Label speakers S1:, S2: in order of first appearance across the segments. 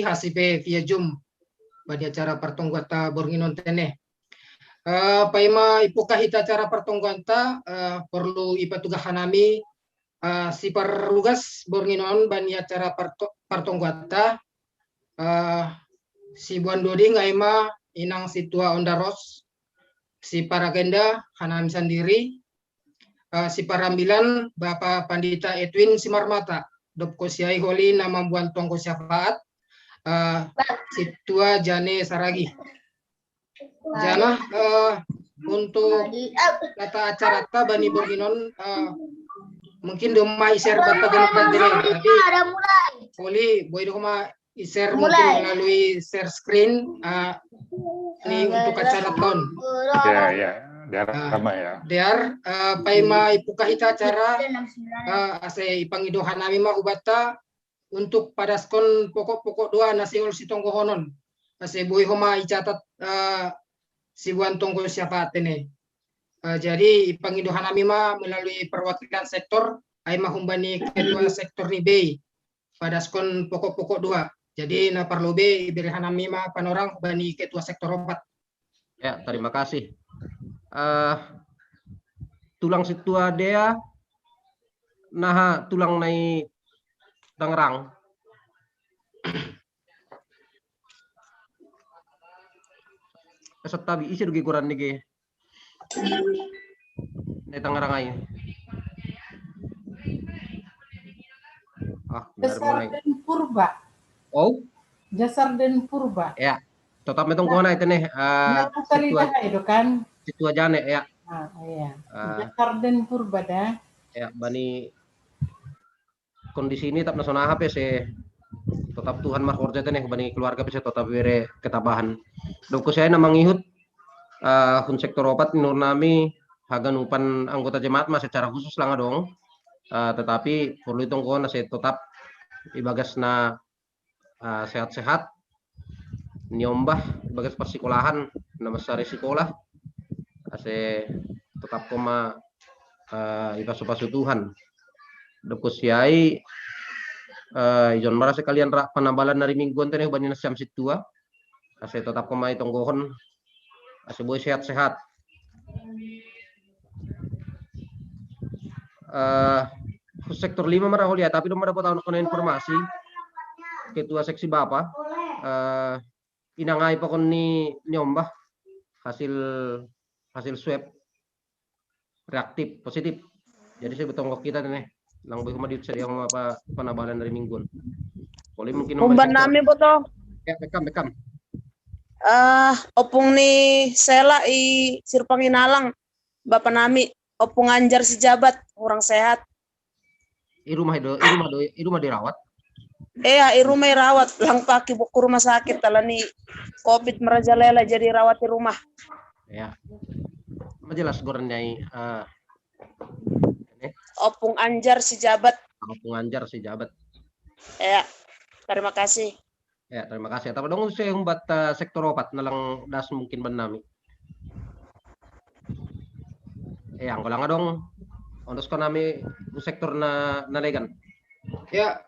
S1: hasipe via Zoom pada acara pertongguata bornginon tene. Paima ipuka hita acara pertongguanta perlu ipatuga hanami si parugas bornginon bani acara pertongguata si Buan Dodi ngaima inang situa ondaros si Paragenda hanami sendiri si Parambilan Bapak Pandita Edwin Simarmata Dopko Siai Holi nama Buan Tongko Syafaat situa Jane Saragi. Jana untuk kata acara ta bani borginon mungkin domai share bata ganun tapi Holi boy doma share mungkin melalui share screen ini untuk acara tahun.
S2: Ya. Biar ramai ya.
S1: Biar paima ipuka hita acara ase ipangido hanami mah ubata untuk padaskon pokok-pokok doa nasiol si tonggo honon. Ase boy homa icatat si Buan Tonggo Syafaat ini. Jadi ipangido hanami mah melalui perwakilan sektor ai mah humbani ketua sektor Ribei padaskon pokok-pokok doa. Jadi na parlobe iberi hanami mah panorang bani ketua sektor 4.
S3: Ya, terima kasih. Tulang situa dea nah tulang nai Tangerang kasat tabi isi dugi kuran nige nai Tangerang ay
S4: Jasar dan Purba.
S3: Oh,
S4: Jasar dan Purba.
S3: ya tetap metong kona itu nih
S4: itu kan
S3: situa jane ya.
S4: Iya. Jasar dan Purba dah.
S3: Ya bani kondisi ini tak nasona HP sih tetap Tuhan mah korja nih bani keluarga bisa tetap bere ketabahan. Doko saya namang ihut hun sektor opat nur nami hagan upan anggota jemaat mah secara khusus lah dong. Tetapi perlu itu kona saya tetap ibagas na sehat-sehat nyombah bagas persikolahan nama sari sekolah ase tetap koma ipasu-pasu Tuhan doko siai ijon mara sekalian penambalan dari mingguan teh bani nasiam situa ase tetap koma itonggohon ase boy sehat-sehat sektor 5 marah lihat tapi belum dapat tahu informasi ketua seksi Bapak inangai pokon ni nyombah hasil swab reaktif positif. Jadi saya betongkok kita nih lang boy kumadiut sa yang apa panabalan dari mingguan. Boleh mungkin
S5: umban nami boto.
S3: Ya bekam.
S5: Opung ni sela i sirpanginalang bapak nami opung anjar si jabat orang sehat.
S3: I rumah dirawat.
S5: I rumah rawat lang paki buku rumah sakit talani COVID merajalela jadi rawat di rumah.
S3: Ya. Majelas gorenya
S5: Opung anjar si jabat.
S3: Opung anjar si jabat.
S5: Ya. Terima kasih.
S3: Ya, terima kasih. Tapi dong saya humbat sektor opat nalang das mungkin benami. Ang kulang dong. Untuk nami sektor na nalegan.
S1: Ya,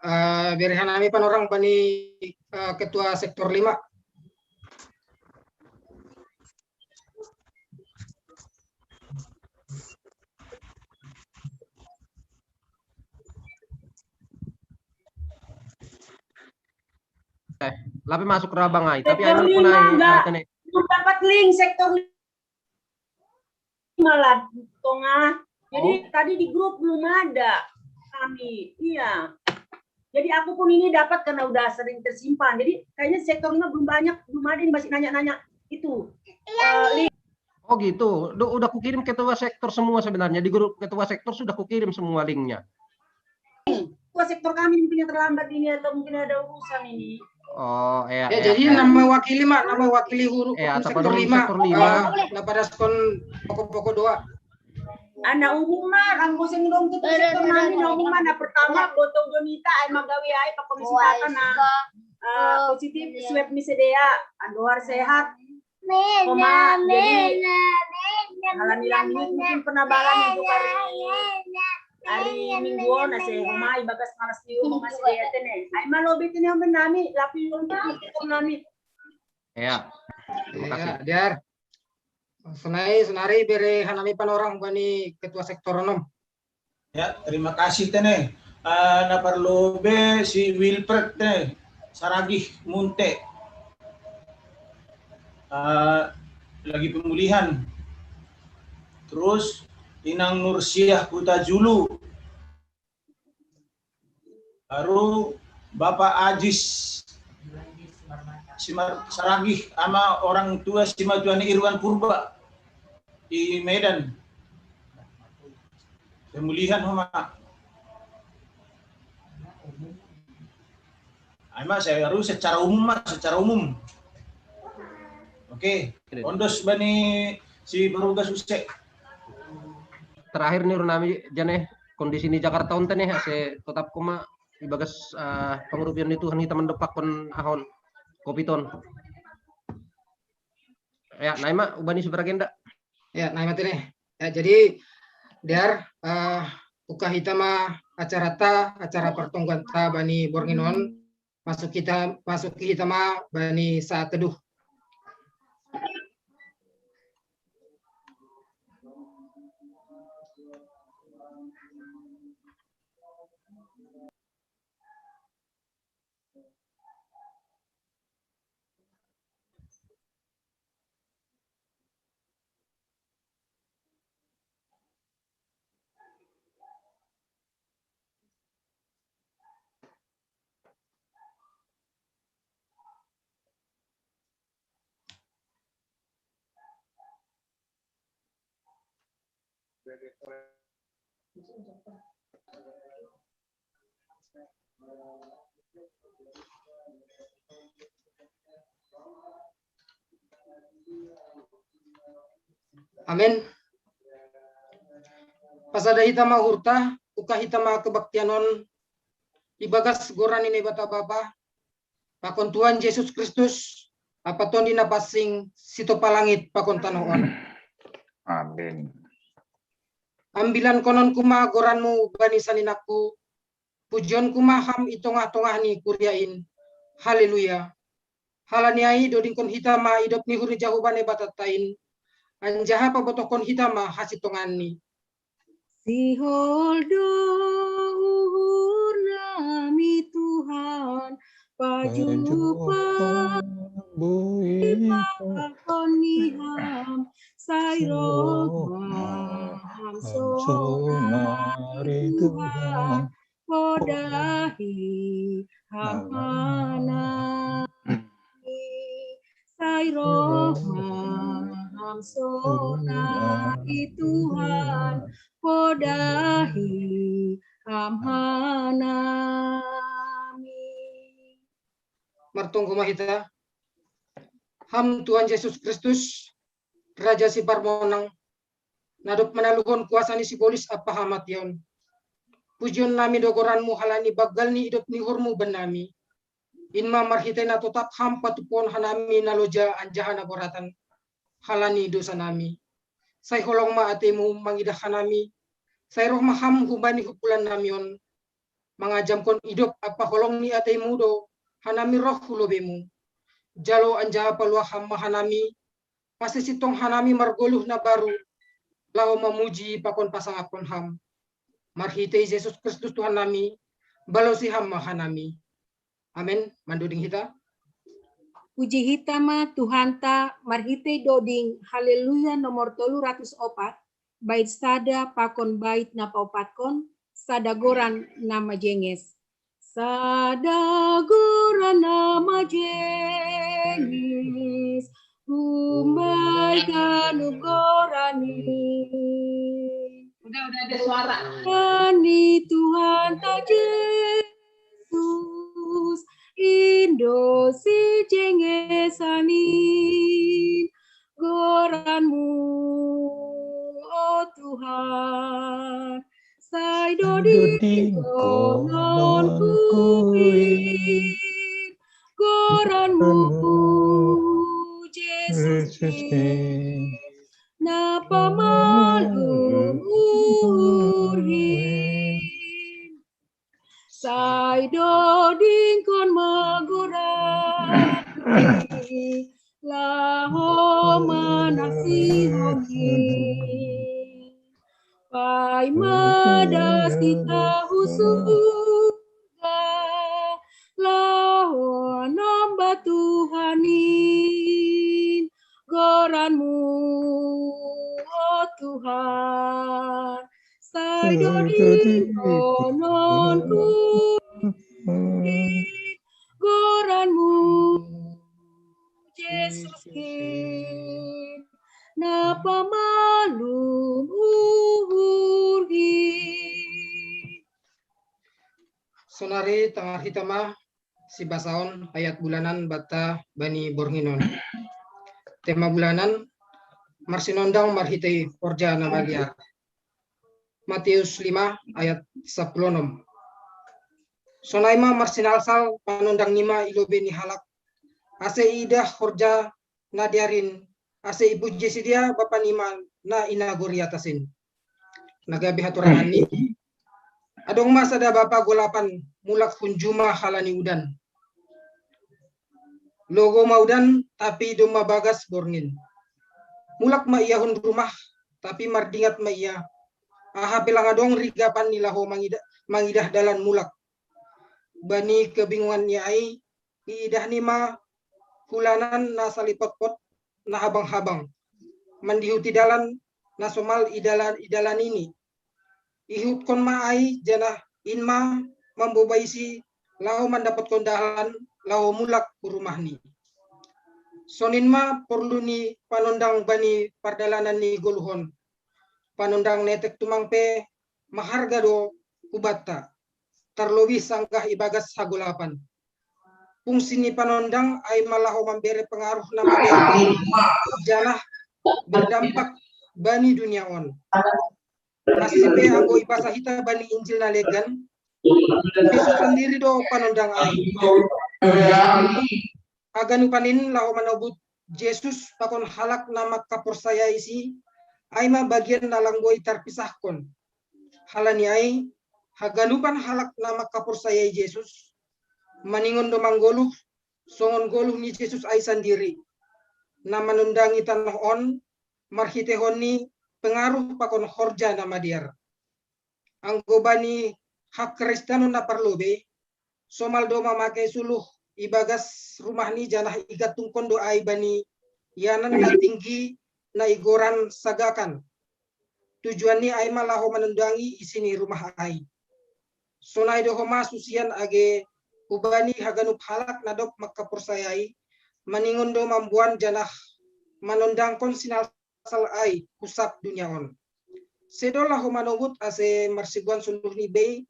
S1: berihan kami panorang bani ketua sektor 5.
S3: Lapi masuk Rabang ay. Tapi ano po na
S6: dapat link sektor 5 lah, Tonga. Jadi tadi di grup belum ada kami. Iya. Jadi aku pun ini dapat karena udah sering tersimpan. Jadi kayaknya sektor 5 belum ada yang masih nanya-nanya itu. Link.
S3: Oh gitu. Udah kukirim ketua sektor semua sebenarnya di grup ketua sektor sudah kukirim semua linknya.
S6: Ketua sektor kami mungkin yang terlambat ini atau mungkin ada urusan ini.
S3: Oh ya.
S1: Jadi nama wakili huruf sektor 5. Pada skon pokok-pokok doa.
S6: Anak umuman, ang kusing dong kita sektor namin na umuman na pertama boto donita ay magawi ay pa komisi tata na positif swab ni sedea andohar sehat. Koma jadi halan ilang minit mungkin penabalan itu kali hari Minggu nasi homai bagas malas tiu homas dia tene. Ai malo betene om nami lapi om nami.
S3: Ya, terima kasih.
S1: Ya, Diar. Senari bere hanami panorang bani ketua sektor onom.
S7: Ya, terima kasih tene. Na perlu be si Wilfred tene Saragih Munte. Lagi pemulihan. Terus Inang Nursiah Kutajulu. Baru Bapak Ajis Saragih sama orang tua si Majuani Irwan Purba di Medan. Pemulihan Homa. Saya harus secara umum. Oke, ondos bani si Barugas Usek.
S3: Terakhir nih nami jane kondisi di Jakarta onten nih ase tetap koma ibagas pengurupian itu hani teman depak kon ahon kopiton. Ya, naima ubani superagenda.
S1: Ya, naima tene. Ya, jadi Diar buka hitama acara pertongguan ta bani Bornginon masuk hitama bani saat teduh. Amin. Pasada hitama hurta, uka hitama kebaktianon, ibagas goran ini bata bapa, pakon Tuhan Yesus Kristus, apa ton dina pasing sito palangit pakon tanoon.
S2: Amin.
S1: Ambilan konon kuma goranmu bani saninaku, pujion kuma ham itongah-tongah ni kuryain. Haleluya. Halaniai dodingkon hitama idop ni huri jahubane batatain. Anjaha pabotokon hitama hasitongani.
S8: Siholdo uhur nami Tuhan pajupa koniham sairomaham sonari Tuhan podahi hamana sairomaham sonari Tuhan podahi hamhanami.
S1: Martunggu mahita. Ham Tuhan Yesus Kristus, Raja si Parmonang, nadop menaluhon kuasa ni si polis apa hamation. Pujion nami dogoranmu halani bagal ni idop ni hurmu benami. Inma marhitay na tutap ham patupon hanami naloja anjahana goratan. Halani dosa nami. Say holong ma atemu mangidah hanami. Say roh maham humbani hupulan namion. Mangajam kon idop apa holong ni atemu do hanami roh hulobemu. Jalo anjaha paluah ham mahanami. Pasti sitong hanami margoluh na baru. Lao memuji pakon pasangapon ham. Marhitay Yesus Kristus Tuhan nami. Balo si ham mahanami. Amin. Manduding hita.
S8: Puji hitama Tuhan ta marhite doding haleluya nomor 304 bait sada pakon bait na paupatkon sadagoran nama jenges sadagoran nama jenges umay kanugorani
S4: Udah ada suara.
S8: Kani Tuhan ta Yesus Indo si jengesanin goranmu oh Tuhan sai doding konon kuin goranmu Yesus ni. Napa malum urhi laho manasihoni pai madas kita husuga laho namba Tuhanin goranmu oh Tuhan saidodi kononku goranmu Yesus kin napa malum uhurgi.
S1: Sonari tengah hitama si basaon ayat bulanan bata bani bornginon. Tema bulanan marsinondang marhitei porja namalia. Matius 5 ayat 10. Sonaima marsinalsal panondang nima ilobe ni halak. Ase idah horja nadiarin. Ase ibu jesidia bapa nima na inagori atasin. Nagabi haturangan ni. Adong mas ada bapa golapan mulak kunjuma halani udan. Logo maudan tapi doma bagas borngin. Mulak ma iya hun rumah tapi mardingat ma iya. Aha bilang adong rigapan nilaho mangidah dalan mulak. Bani kebingungan nyai idah nima hulanan na salipot-pot na habang-habang. Mandihuti dalan na somal idalan ini. Ihut kon maai jana inma mambobaisi lao mendapat kondahan lao mulak ke rumah ni. Sonin ma perlu ni panondang bani pardalanan ni goluhon. Panondang netek tumangpe maharga do kubata. Terlebih sangkah ibagas hagulapan. Fungsi ni panondang ay malaho memberi pengaruh nama dia. Jana berdampak bani dunia on. Masih be anggo ibasa hita bani Injil na legan. Yesus sendiri do panondang ay. Aganu panin lahu manobut Yesus pakon halak nama kaporsaya isi ay ma bagian nalang boy terpisahkon. Halani ay haganupan halak nama kaporsaya Yesus maningon do manggoluh songon goluh ni Yesus ay sendiri. Na manundangi tanah on marhitehon ni pengaruh pakon horja nama diar. Anggo bani hak Kristano na parlobe somal do mamakai suluh ibagas rumah ni janah igatung kondo ay bani yanan na tinggi na igoran sagakan. Tujuan ni ay malaho menundangi isini rumah ay. Sonay do homa susian age ubani haganup halak nadop makaporsayai maningon do mambuan janah manondangkon sinal sal ay kusap dunia on. Sedolah humanobut ase marsiguan suluh ni bay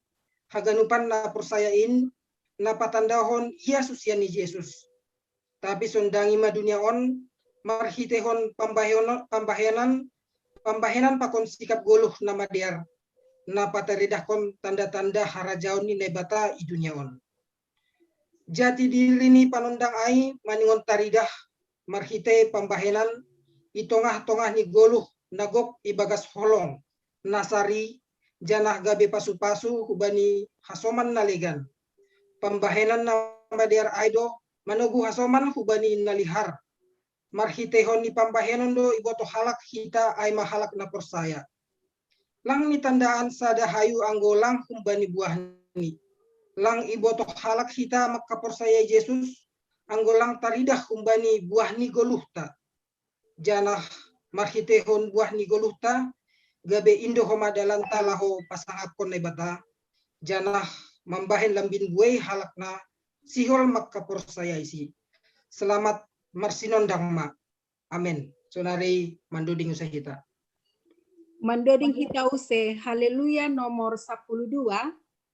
S1: haganupan na persayain na patandahon ia susian ni Yesus. Tapi sondangi ma dunia on marhitehon pambahenan pakon sikap goluh nama diar. Na pataridahkon tanda-tanda harajaon ni nebata i dunia on. Jati diri ni panondang ai maningon taridah marhite pambahenan i tongah-tongah ni goluh nagok ibagas holong nasari janah gabe pasu-pasu hubani hasoman nalegan. Pambahenan nama diar aido manugu hasoman hubani nalihar. Marhitehon ni pambahenan do iboto halak hita ay mahalak na persaya. Lang ni tandaan sada hayu anggolang humbani buah ni. Lang iboto halak hita makaporsaya Yesus anggolang taridah humbani buah ni goluhta. Janah marhitehon buah ni goluhta gabe indo homadalan talaho pasangapon nebata. Janah mambahen lambin buai halakna sihol makaporsaya isi. Selamat marsinondang ma. Amin. Sonari mandoding usah kita.
S8: Mandoding hita use haleluya nomor 12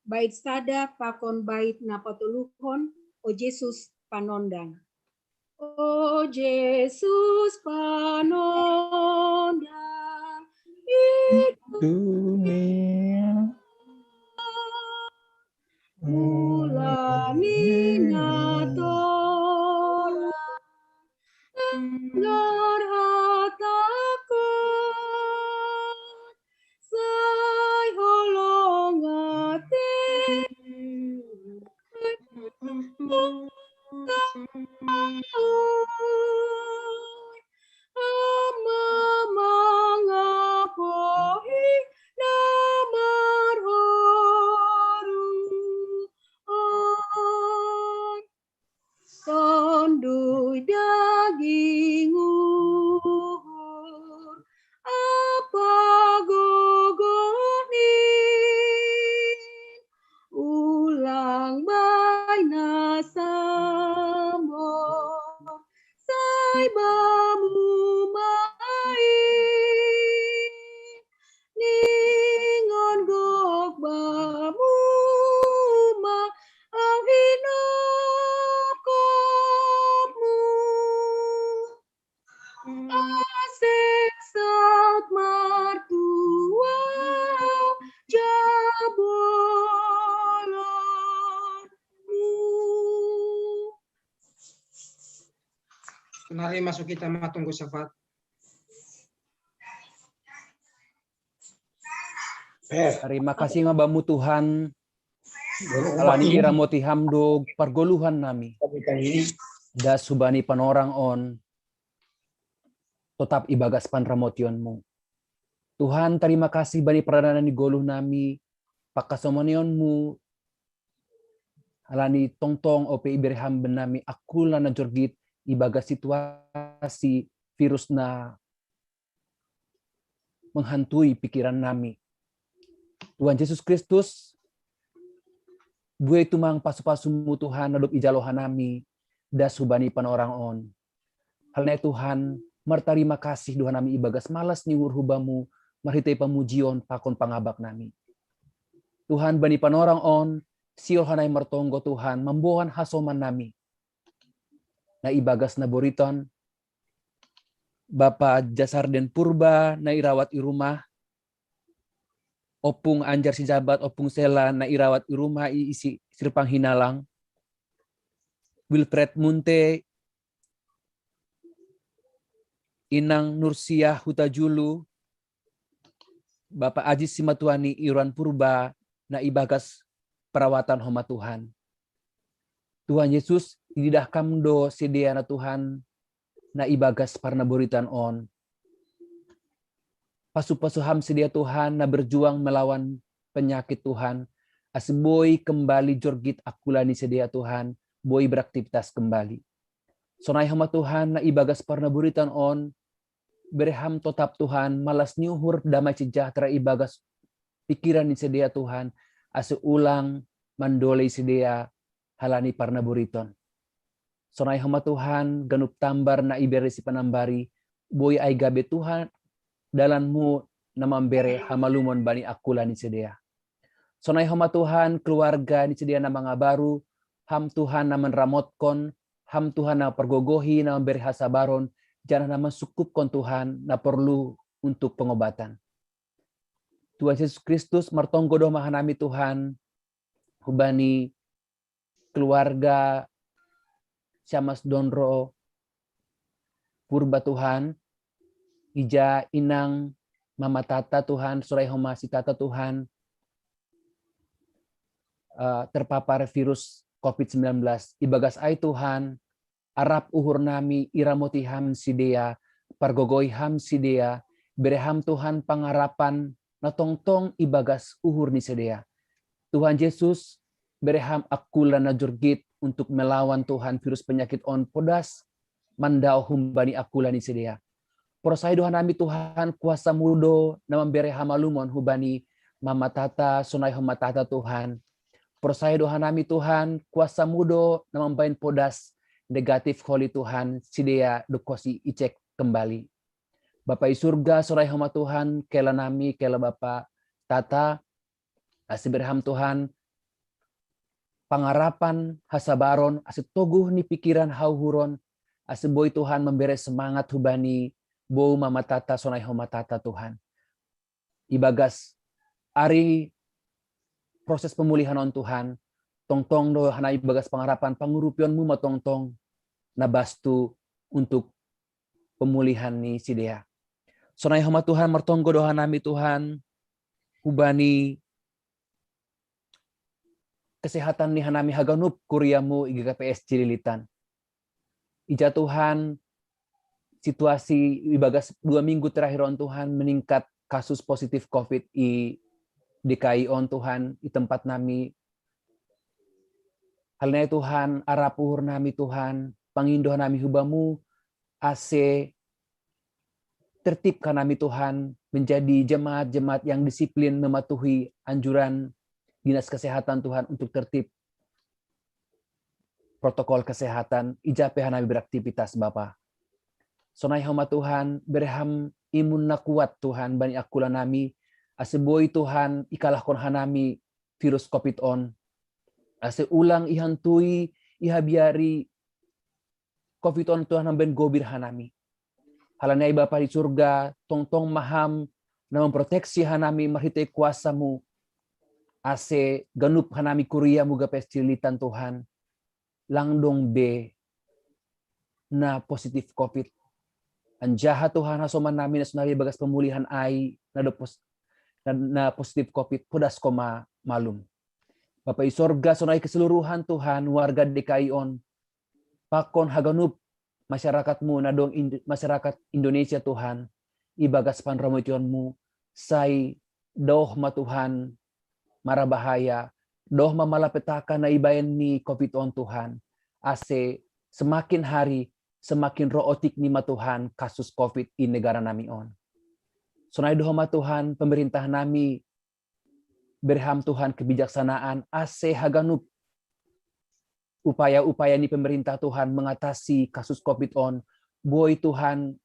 S8: bait sada pakon bait napatuluhon o Yesus panondang. O Yesus panondang
S2: Dunia
S8: mulani natora Lor hatakon say holongate Tondoi daging uhur, apa gogonin, ulang baina sambo, sai bamu main, ningon gok bamu ma ang hinokopmu. Asik saat martuau jabolonmu.
S1: Mari masuk kita tunggu syafaat.
S2: Terima kasih ngabamu Tuhan. Alani iramoti hamdo pergoluhan nami. Da subani panorang on. Tetap ibagas panramotionmu. Tuhan terima kasih bani peranan di goluh nami. Pakasomonionmu. Alani tongtong ope iberham benami akula na jorgit ibagas situasi virus na menghantui pikiran nami. Tuhan Yesus Kristus, buai tumang pasu-pasumu Tuhan, nadop ijalohan nami, da subani panorang on. Halnya Tuhan, martarima kasih Tuhan nami ibagas malas ni hubamu, marhitai pamujion pakon pangabak nami. Tuhan bani panorang on, siol hanay martonggo Tuhan, mambohan hasoman nami. Na ibagas na boriton, Bapa Jasarden Purba na irawat i rumah, opung anjar si jabat, opung sela na irawat i rumah isi sirpang hinalang. Wilfred Munte, Inang Nursiah Hutajulu, Bapak Aziz Simatuani Iruan Purba na ibagas perawatan homa Tuhan. Tuhan Yesus ididah kamdo sedia na Tuhan na ibagas parna boritan on. Pasu-pasuham sedia Tuhan na berjuang melawan penyakit Tuhan. Asboy kembali jorgit akulani sedia Tuhan. Boy beraktivitas kembali. Sonay hama Tuhan na ibagas parna boritan on. Berham tetap Tuhan. Malas nyuhur damai sejahtera ibagas pikiran ni sedia Tuhan. Asu ulang mandolei sedia halani parna boriton. Sonay hama Tuhan ganup tambar na iberi si panambari. Boy ay gabe Tuhan. Dalanmu na mambere hamalumon bani akula ni sedia. Sonay hama Tuhan keluarga ni sedia na mga baru, ham Tuhan na menramotkon, ham Tuhan na pergogohi na memberi hasabaron, jangan na mensukupkon Tuhan na perlu untuk pengobatan. Tuhan Yesus Kristus martonggo doh mahanami Tuhan, hubani keluarga Syamas Donro Purba Tuhan, ija inang mama tata Tuhan, surai homa si tata Tuhan, terpapar virus COVID-19. Ibagas ay Tuhan, arap uhur nami iramoti ham sidea, pargogoy ham sidea, bereham Tuhan pangarapan na tongtong ibagas uhur ni sidea. Tuhan Yesus, bereham akula na jurgit untuk melawan Tuhan virus penyakit on podas, mandao humbani akula ni sidea. Prosai dohan nami Tuhan kuasa mudo na memberi hamalumon hubani mama tata sunai homa tata Tuhan. Prosai dohan nami Tuhan kuasa mudo na membain podas negatif holy Tuhan sidea dukosi icek kembali. Bapak i surga sunai homa Tuhan kela nami kela Bapak tata asiberham Tuhan pangarapan hasabaron asitoguh ni pikiran hauhuron asiboy Tuhan memberi semangat hubani bau mama tata sonai homa tata Tuhan. Ibagas ari proses pemulihan on Tuhan. Tongtong do hanai ibagas pangarapan pangurupionmu matongtong nabastu untuk pemulihan ni sidea. Sonai homa Tuhan martonggo do hanami Tuhan. Hubani kesehatan ni hanami haganup kuryamu IGKPS Cililitan. Ija Tuhan, situasi ibagas 2 minggu terakhir on Tuhan meningkat kasus positif COVID di DKI on Tuhan, di tempat nami. Halnya Tuhan, arapuhur nami Tuhan, pangindoh nami hubamu, ase tertibkan nami Tuhan, menjadi jemaat-jemaat yang disiplin mematuhi anjuran Dinas Kesehatan Tuhan untuk tertib protokol kesehatan, ijape nami beraktivitas Bapa. Sonai homa Tuhan, berham imun na kuat Tuhan, bani akula nami, aseboy Tuhan, ikalahkon hanami virus COVID on, ase ulang ihantui, ihabiari COVID on Tuhan ben gobir hanami. Halanai Bapa di surga, tong-tong maham, na memproteksi hanami marhite kuasamu, ase ganup hanami kuria muga pestilitan Tuhan, langdong be na positif COVID. Anjaha Tuhan hasoman namin na sunari bagas pemulihan ay na positif COVID pudas koma malum. Bapak isorga sunai keseluruhan Tuhan warga DKI on pakon haganup masyarakatmu na dong masyarakat Indonesia Tuhan ibagas panramotionmu say doh ma Tuhan marabahaya doh mamalapetaka na ibayan ni COVID on Tuhan ase semakin hari semakin rootik ni Tuhan kasus COVID di negara nami on. Sonai doh ma Tuhan pemerintah nami berham Tuhan kebijaksanaan ase haganup upaya-upaya ni pemerintah Tuhan mengatasi kasus COVID on. Boy Tuhan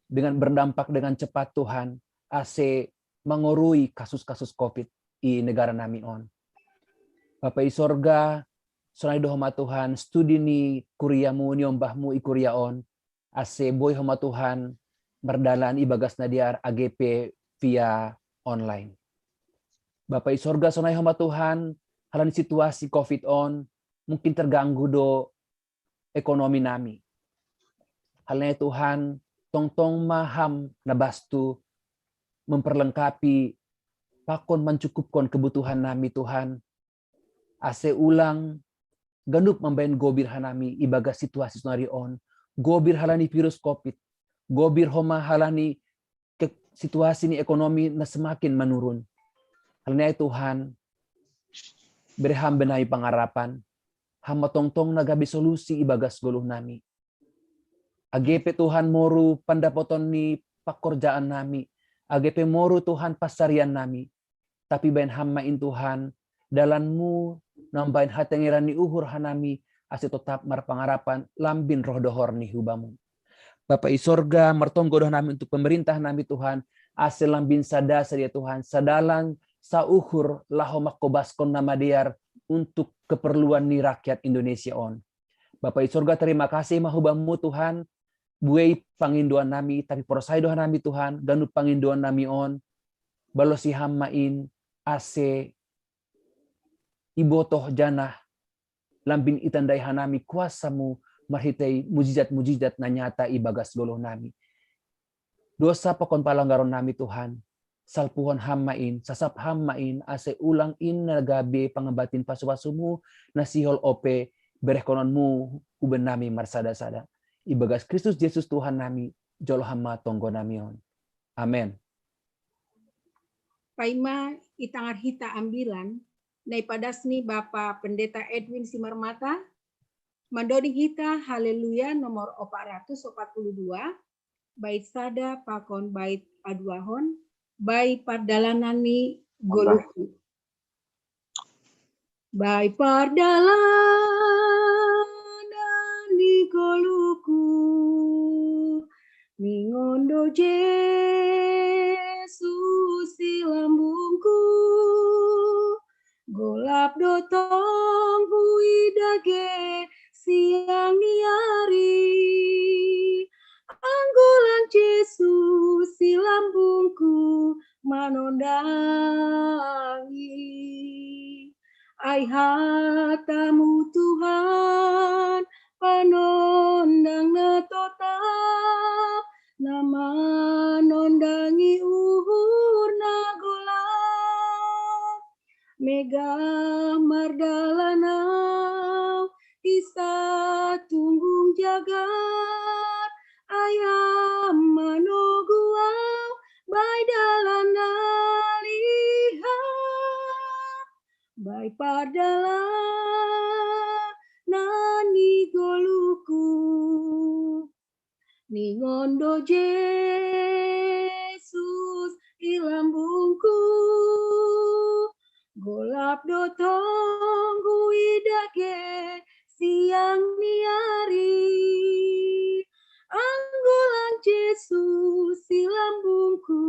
S2: dengan berdampak dengan cepat Tuhan ase mengurui kasus-kasus COVID di negara nami on. Bapak i sorga, sonai doh ma Tuhan, studi ni kuriamu ni ombahmu i kuria on, ase boy homa Tuhan, berdalan ibagas nadiar AGP via online. Bapak i sorga, sonai homa Tuhan, halan situasi COVID on, mungkin terganggu do ekonomi nami. Halnya Tuhan, tong-tong maham nabastu, memperlengkapi, pakon mencukupkan kebutuhan nami Tuhan, ase ulang, ganup membayan gobir hanami ibaga situasi sonari on, gobir halani virus COVID, gobir homa halani situasi ni ekonomi na semakin menurun. Halnya Tuhan, berham benai pangarapan, hamba tong-tong nagabi solusi ibagas goluh nami. AGP Tuhan moru pandapoton ni pakorjaan nami, AGP moru Tuhan pasarian nami, tapi bayan hammain Tuhan, dalanmu nambahin hatengiran ni uhur hanami ase tetap marpangarapan lambin roh dohor ni hubamu. Bapak i sorga martonggo doh nami untuk pemerintah nami Tuhan ase lambin sada sadia Tuhan sadalang sauhur lahomak kobaskon nama diar untuk keperluan ni rakyat Indonesia on. Bapak i sorga terima kasih mahubamu Tuhan buai panginduan nami tapi porosai doh nami Tuhan ganup panginduan nami on balosi hammain ase ibotoh janah lambin itandai hanami kuasamu marhitai mujizat-mujizat na nyata ibagas goloh nami. Dosa pakon palanggaron nami Tuhan, salpuhon hammain, sasap hammain, ase ulang in nagabi pangabatin pasupasumu, nasihol ope, berehkononmu, uben nami marsada-sada. Ibagas Kristus Yesus Tuhan nami, jolo hamma tonggo nami on. Amen.
S8: Paima itangar hita ambilan, naipadassni Bapak Pendeta Edwin Simarmata, mandoding hita haleluya nomor 442, bait sada pakon bait aduahon, bait pardalanani goluku. Bait pardalanani goluku, ningondo Yesus silambungku, golap dotong huidage siang niari, anggolan Yesus silambungku manondangi. Ai hatamu Tuhan panondang na tetap nama nondangi uhur nagola mega mardalanau isa tunggung jagat ayam manoguau bai dalam naliha bai padalah nani goluku ningondo Yesus ilambungku golap dotong huidake siang niari anggolang Yesus ilambungku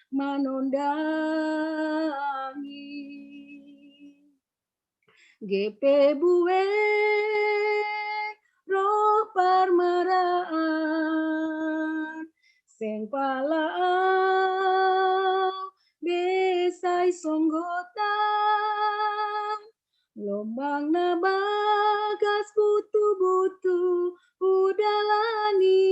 S8: manondangi GP bue roh parmaraan seng palaau besai songgotang lombang na bagas butu-butu udalani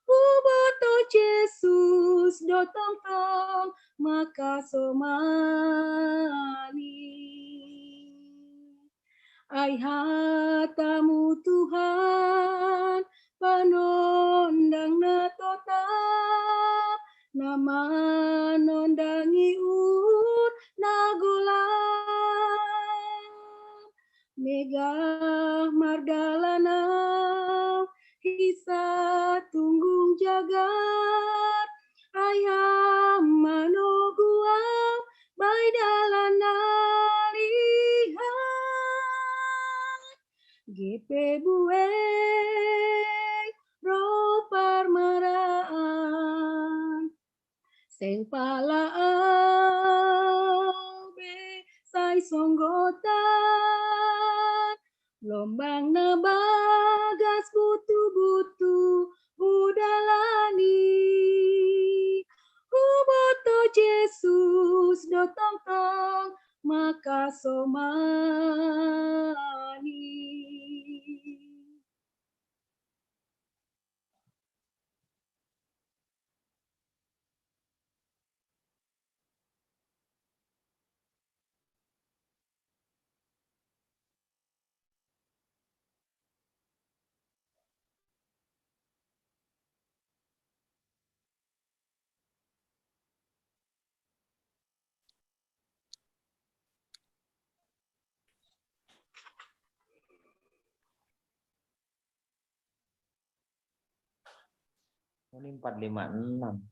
S8: uboto Yesus dotong-tong maka somani ai hatamu Tuhan panondang na totap nama nondangi ur nagulam megah mardalana hisa tunggung jagat ayam manoguau bai dalan nalihat GP bueng roh parmaraan seng palaau besai songgotan lombang na bagas butu-butu udalani uboto Yesus dotong-tong maka somani.
S9: Ini 456.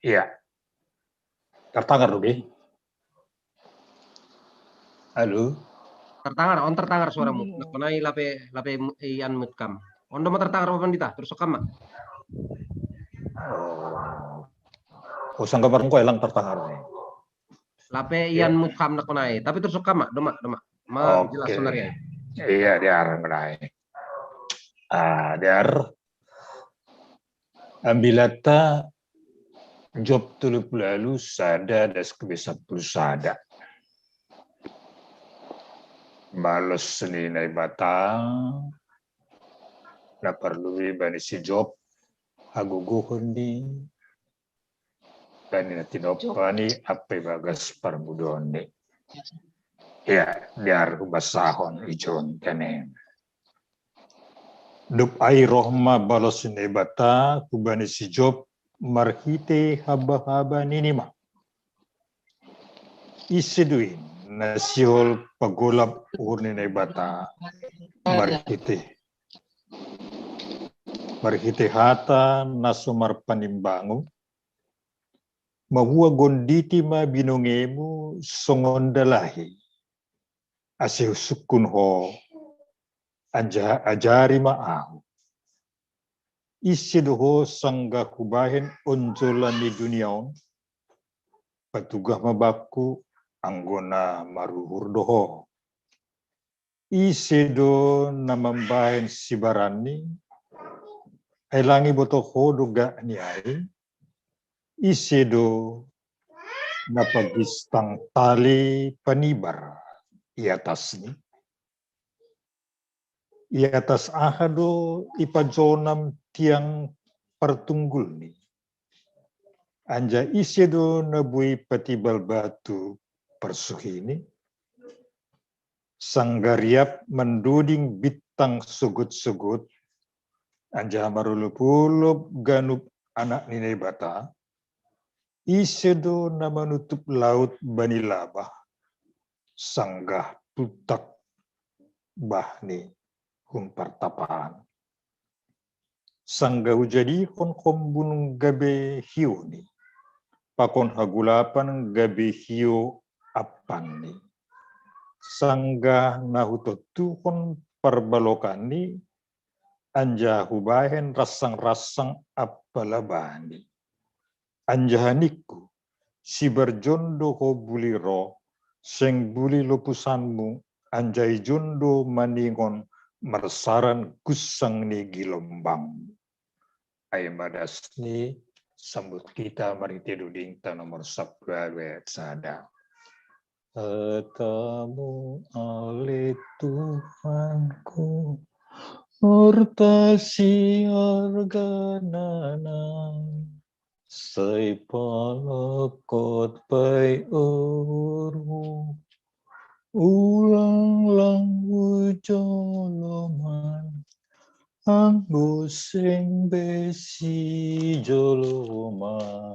S10: Iya. Tertangar, Ruby. Halo.
S3: Tertangar suaramu. Nakonai lape ian mutkam. Ondo mau tertangar apa pandita? Terus kama.
S10: Oh, sangka bareng ko ilang tertangar nih.
S3: Lape ian mutkam nakonai. Tapi terus kama, doma. Ma jelas sebenarnya.
S10: Iya, dia arang kenai. Dar ambilata job tulip lalu sada das kebisa pulsada. Balos seninai batang na perlu bani si job aguguhun di bani na tinopani ape bagas parmudoni. Ya, dar basahon ijon kene. Dup ai rohma balos nebata kubani si job marhite haba-haba ninima. Isiduin nasihol pagulap urni nebata marhite. Marhite hata nasumar panimbangu. Mahua gonditi ma binungemu songondalahi. Asih sukun ho ajari ma'ahu. Isiduho sangga kubahin onjolan di duniaon. Patugah mabaku anggona maruhur doho. Isido namambahin sibarani. Ailangi boto hodo ga ni ai. Isido napagistang tali panibar i atas ni. I atas ahado ipajonam tiang pertunggul ni. Anja isido nabui patibal batu persuhini. Sanggariap menduding bitang sugut-sugut. Anja marulup-ulup ganup anak nini bata. Isido na manutup laut banilabah. Sanggah putak bahni. Pertapaan. Sangga hujadi kon kombun gabe hiu ni. Pakon hagulapan gabe hiu apan ni. Sangga nahutotu kon perbalokan ni. Anja hubahen rasang-rasang apalabani. Anjahaniku si berjondo ho buliro. Seng buli lopusanmu anjai jondo maningon. Marsaran kusang ni gilombang. Ay madas ni sambut kita marite duding ta nomor 11 sada. Katamu ale Tuhanku urtasi organana sai palakot pai urmu. Ulang-lang wujoloman anggo sing besi joloman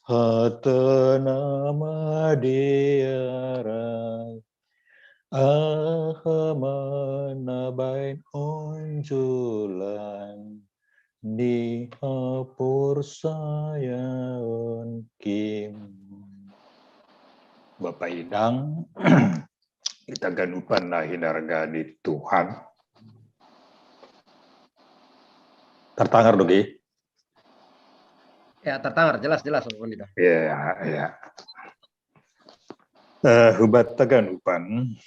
S10: hata nama diarai ahamana bain onjolan di hapur sayaon kim. Bapak Idang kita ganupan na hinarga di Tuhan. Tertangar dogi?
S3: Ya, tertangar jelas Bunda.
S10: Ya. Hubat taganupan.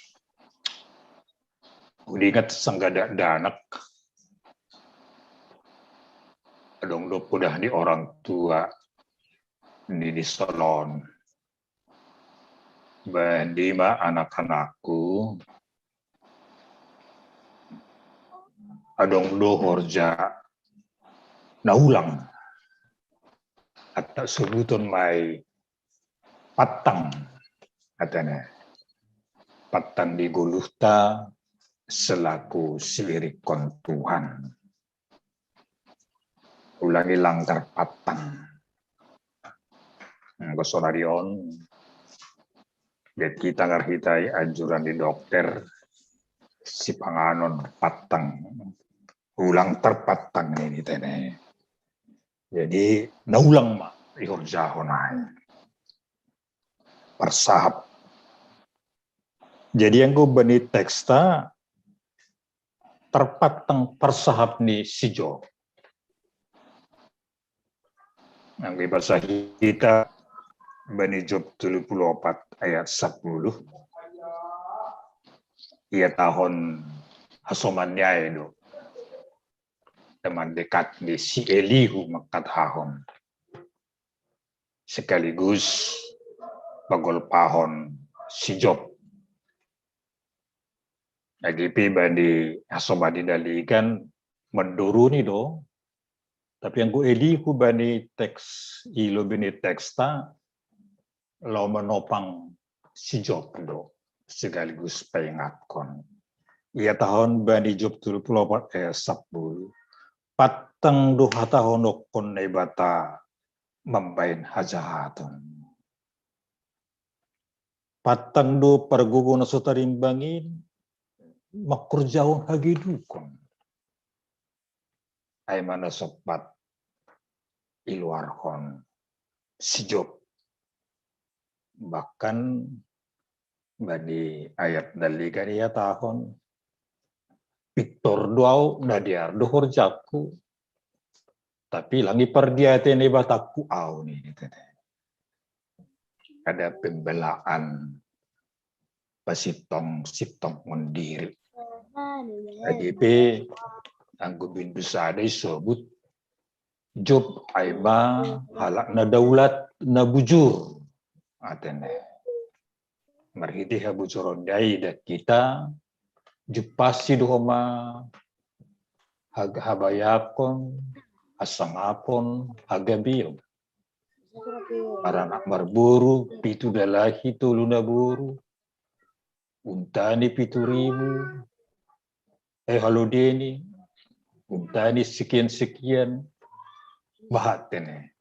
S10: Udah ingat sanggada danak. Adong do udah di orang tua di salon. Bandima anak-anakku adong dohorja naulang atau sebuton mai patang katanya patang di guluhta selaku silirikon Tuhan ulangi langgar patang kesonarion. Jadi kita ngerhitai anjuran di dokter si panganon patang ulang terpatang ini tene. Jadi naulang mak ihor jahonai persahap. Jadi yang gue bani teksta terpatang persahap ni sijo. Yang bahasa kita Bani Job 34 ayat 10. Ia tahun hasomannya itu. teman dekat di si Elihu makatahon. Sekaligus pagolpahon si Job. Nagipi bandi asobadi dalikan menduruni do. Tapi yang ku Elihu bani teks ilo bini teksta lo menopang si Job do. Sekaligus pengatkon. Ia tahun bani Job 24 10. Patang duha tahun okon nebata membain hajahatun. Patang do pergugo na sutarimbangin makurjaon hagidukon. Ay mana sopat iluarkon si Job. Bahkan bani ayat dalikan ia tahun Victor duau nadiar dohor jaku. Tapi langi perdiate ne bataku au nih. Ada pembelaan pasitong sitong mendiri. AGP anggo bindu sadai sebut Job aiba halak na daulat na bujur. Atene. Marhiti habujuron dai dak kita jupasi dohoma habayakon asangapon hagabiyo. Para anak berburu pitu dalahi tuluna buru. Untani 7.000. Halo deni. Untani sekian-sekian. Bahatene.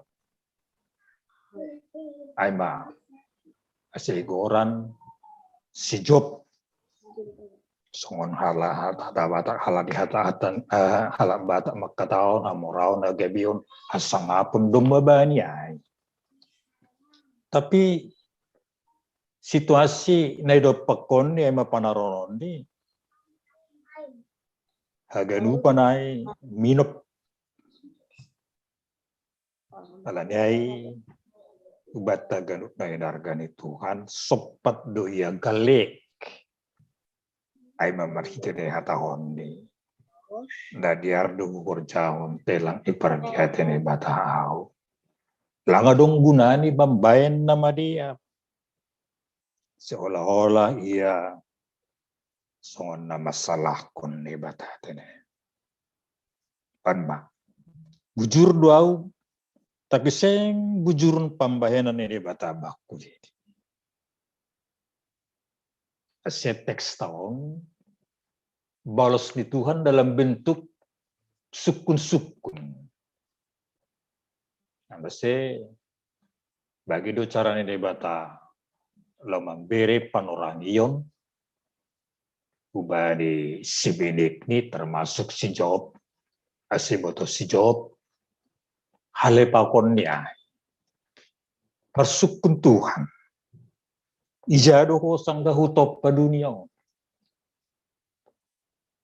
S10: Aima. Asiligoran. Si Job. Songon hala dihatan hala batak makataon amorao nagabion asangapun dumabaniay. Tapi situasi na ido pakon ni ay mapanaronon ni haganu panay minop alani ay ubat ganut na inarga ni Tuhan sopat do iya galik ay mamarhiti ni hatahon ni na diardo kurjahon telang ipardiate ni bataaw langa dong guna ni bambayan na madia seolah-olah ia songon na masalah kon ni batate ni panma bujur duau tapi seng bujurun pambayanan ni batabakku jadi aset teks tahun balas di Tuhan dalam bentuk sukun-sukun. Nambase bagi do carane debata lo memberi panorangion ubadi si benik ni termasuk si Job asiboto si Job halepakonnya persukun Tuhan ijado ko sangga hutop pa dunia.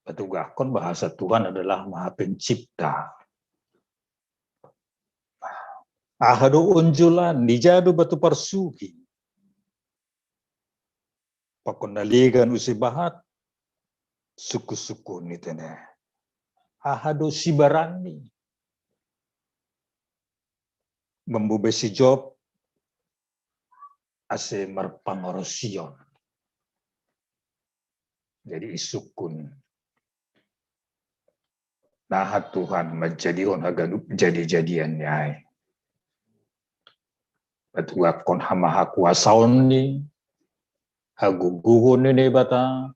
S10: Patugakon bahasa Tuhan adalah Maha Pencipta. Ahado unjulan dijado batu parsuki. Pakondaligan usibahat suku-suku nitene. Ahado sibarani. Membube si Job ase marpangorosion. Jadi isukun. Nah Tuhan menjadi onaganup jadi-jadiannya. Patugakon hamaha kuasaon ni haguguhon ni bata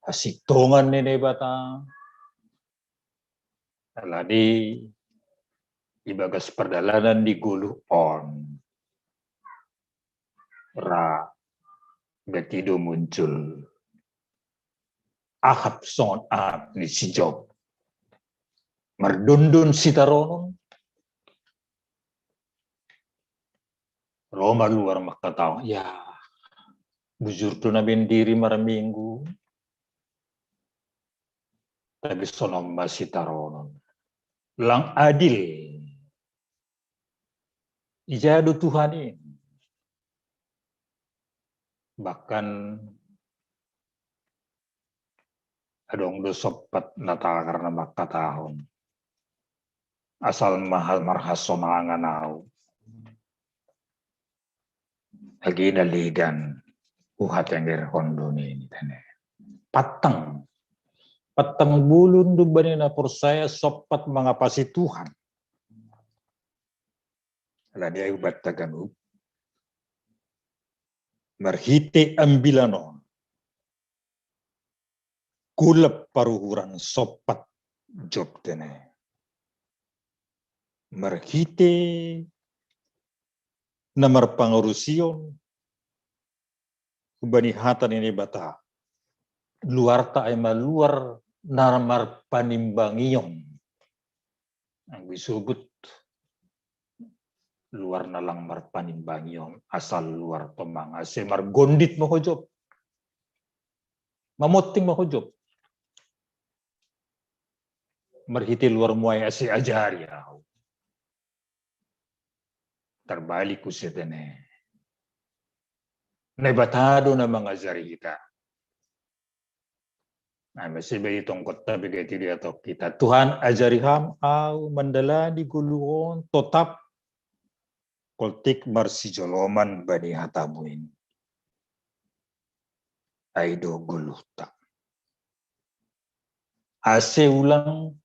S10: hasitongan ni bata aladi ibagas perdalanan di guluon ra gatido muncul ahap songon ahap ni si Job mardundun sitaronon Roma luar makataw ya bujur tu na bendiri maraminggu tapi sonom masitaronon lang adil ijado Tuhan ini bahkan Adong do sopat nata karena maka tahun. Asal mahal marhaso manganau. Lagi nalidan uhat yang dirkondoni ini tene. Patang bulun do banina por saya sopat mengapasi Tuhan. Lah dia ubat taganu. Marhite ambilano. Kulap paruhuran sopat job tene. Marhite namar pangurusion kubanihatan ini bata. Luar ta ema luar namar panimbangiyon. Ang disebut luar nalang mar panimbangiyon asal luar pemang ase mar gondit mo ko job. Mamoting mo ko job. Marhite luar muay ase ajari ako. Terbalik ko siya tene. Naibatado na mga zarita. Nah, masih bagi tongkot tapi kayak tidak tahu kita. Tuhan ajariham au mandala di guluon totap koltik marsijoloman bani hatamuin. Aido guluta. Ase ulang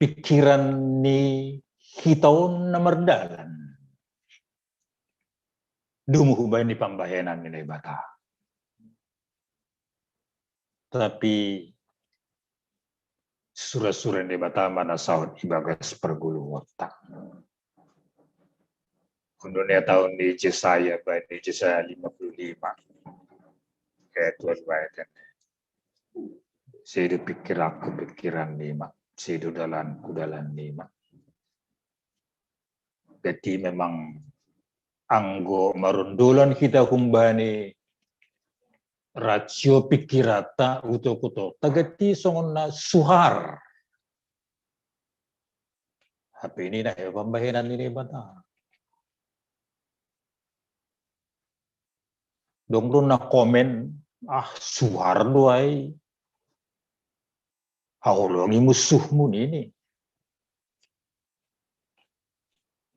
S10: pikiran ni hitaon na mardalan. Dumuhubay ni pambayanan ni bata. Tapi surah-surah ni bata manasahod ibagas pergulu otak. Undunya tahun di Yesaya, baik di Yesaya 55. Kayak Tuhan bayangkan. Saya pikir aku pikiran lima. Saya dalan lima. Jadi memang anggo marundulan kita kumbani rasio pikirata uto-kuto. Tagati songon na suhar. HP ini na pambahinan ini bata. Dongro na komen, suhar doay. Haulongi musuhmu ini.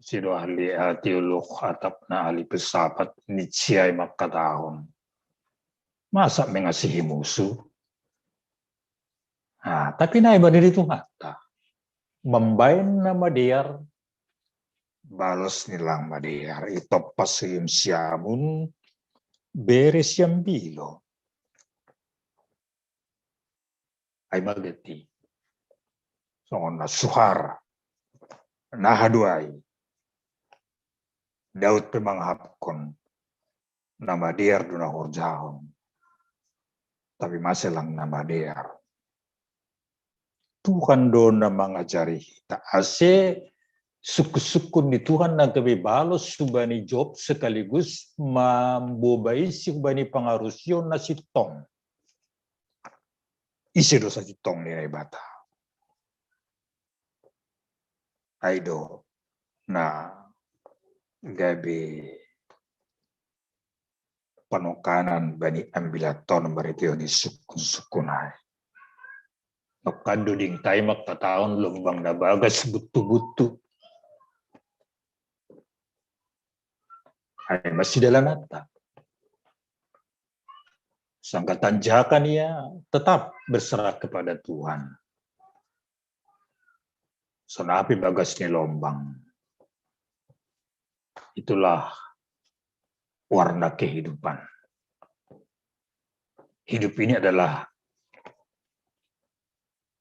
S10: Sino ahli teolog atap na ahli pesapat ni Ciyay makatahon. Masa mengasihi musuh? Nah, tapi na iba dito mata. Membayan na madiar, balos nilang madiar. Ito pasayim siyamun, beres yang bilo. Ay magati. So, nasuhar, nahaduay. Daud pemanghapkon, nama diar duna horjahon. Tapi masih lang nama diar. Tuhan do na mangajari kita. Ase suku-suku ni Tuhan na gabi balos subani Job sekaligus mambobai si subani pangarusyon na si Tong. Isi dosa si Tong ni bata. Aido na gabi panokanan bani ambilaton maritio ni sukun-sukunay. Nokado ding tayo magtataon lumbang na bagas butu-butu. Ay masih dalam mata. Sangkatan jakan ia tetap berserah kepada Tuhan. Senapi bagas ni lombang. Itulah warna kehidupan. Hidup ini adalah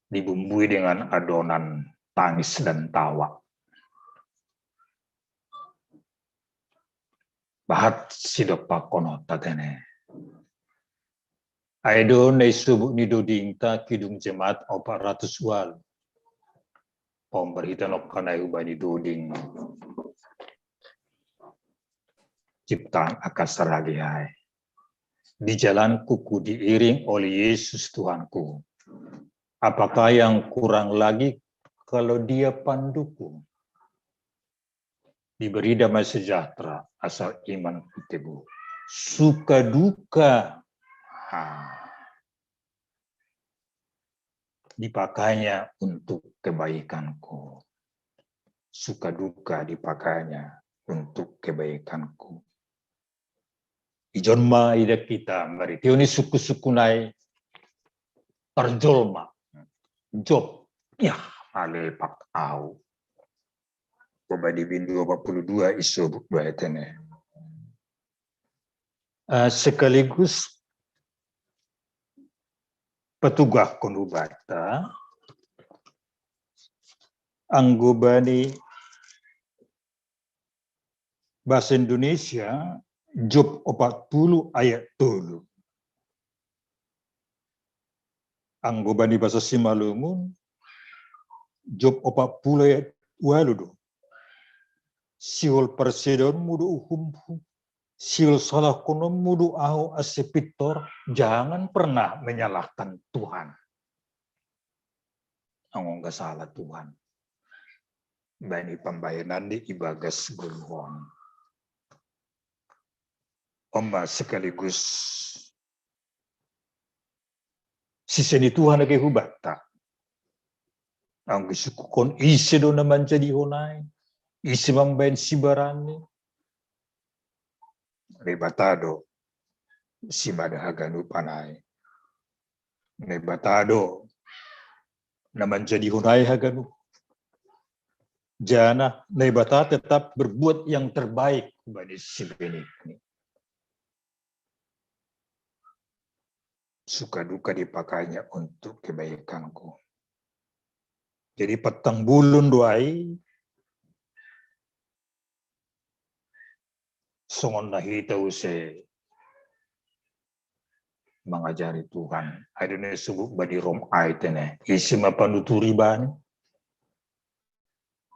S10: dibumbui dengan adonan tangis dan tawa. Bahat sidopa kono tatene. Aido na isubuk ni dodingta kidung jemaat 400 wal. Pemberhitan kanay ubani doding. Ciptaan akasar lagi hai. Di jalanku ku diiring oleh Yesus Tuhanku. Apakah yang kurang lagi kalau dia panduku? Diberi damai sejahtera asal iman tebu. Suka duka Dipakainya untuk kebaikanku. Suka duka dipakainya untuk kebaikanku. Ijon ma ida kita mari tioni suku-suku nai terjolma. Job ya alepak au. Coba di bindu 22 isu buat ini. Sekaligus petugas konubata anggobani bahasa Indonesia Job 40 ayat 7. Anggobani bahasa Simalungun Job 40 ayat 8. Siul persidon mudu hukum siul salah kono mudu ahu asepitor, jangan pernah menyalahkan Tuhan. Anggo nggak salah Tuhan. Bani pembayaran di ibagas guluhon. Omba sekaligus siseni Tuhan ake hubata. Anggo sukukon isi do naman jadi honai. Isi mambayan sibarani. Rebatado si madahaganu panai. Rebatado naman jadi hunai haganu. Jana nebata tetap berbuat yang terbaik bagi si benik. Suka duka dipakainya untuk kebaikanku. Jadi petang bulun doai songon nahita use mengajari Tuhan. Adone subuk badi rom aitene. Isi mapanuturi bani.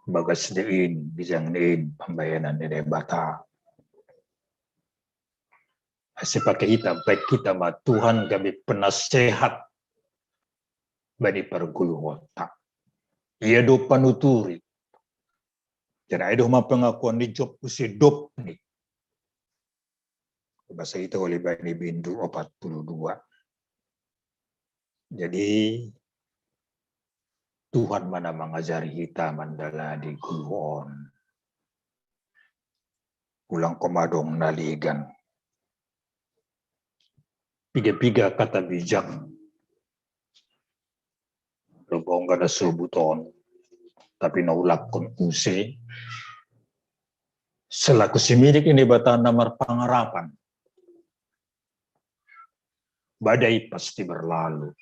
S10: Bagas dein, bijang dein, pembayanan dari bata. Sepakai kita, baik kita ma Tuhan kami penasehat bani pergulu otak. Ia do panuturi. Jadi ada ma pengakuan di Job usi dop nih. Bahasa itu oleh Bani Bindu 42. Jadi Tuhan mana mengajari kita mandala di guluon. Ulang komadong naligan. Piga-piga kata bijak. Lubong gada subuton. Tapi naulak kon use. Selaku similik ini bata namar pangarapan. Badai pasti berlalu.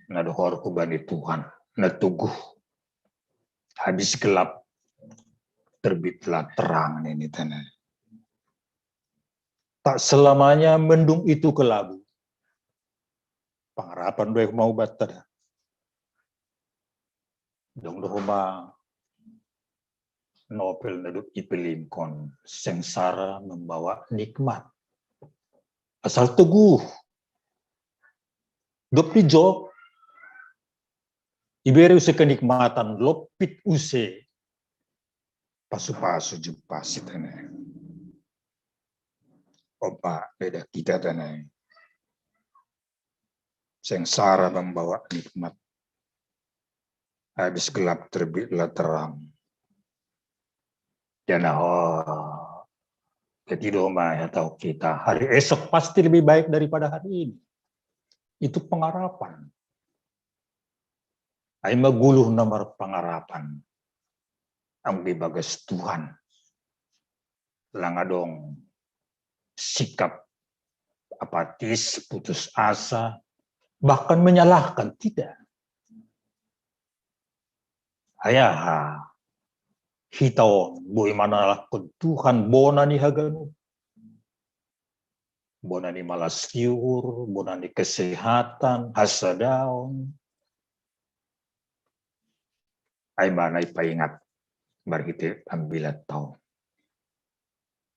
S10: Nadohor ku bani Tuhan. Natuguh. Habis gelap. Terbitlah terang ini tanah. Tak selamanya mendung itu kelabu. Pengharapan doa mau batada. Dong dohoma. Nobel naduk ipilim kon. Sengsara membawa nikmat. Asal teguh. Dop di Job. Iberi use kenikmatan. Lopit use. Pasu-pasu jumpa si tanah. Opa beda kita tanah. Sengsara membawa nikmat. Habis gelap terbitlah terang. Dan ketidoma ya tahu kita hari esok pasti lebih baik daripada hari ini. Itu pengharapan. Ay maguluh nomor pengharapan. Ang dibagas Tuhan. Langadong sikap apatis, putus asa, bahkan menyalahkan tidak. Ayaha. Hitaw, boy manalah ko Tuhan, bona ni hagano. Bona ni malastiur, bona ni kesehatan, hasadaon. Ay manay paingat, barhiti ambilat tao.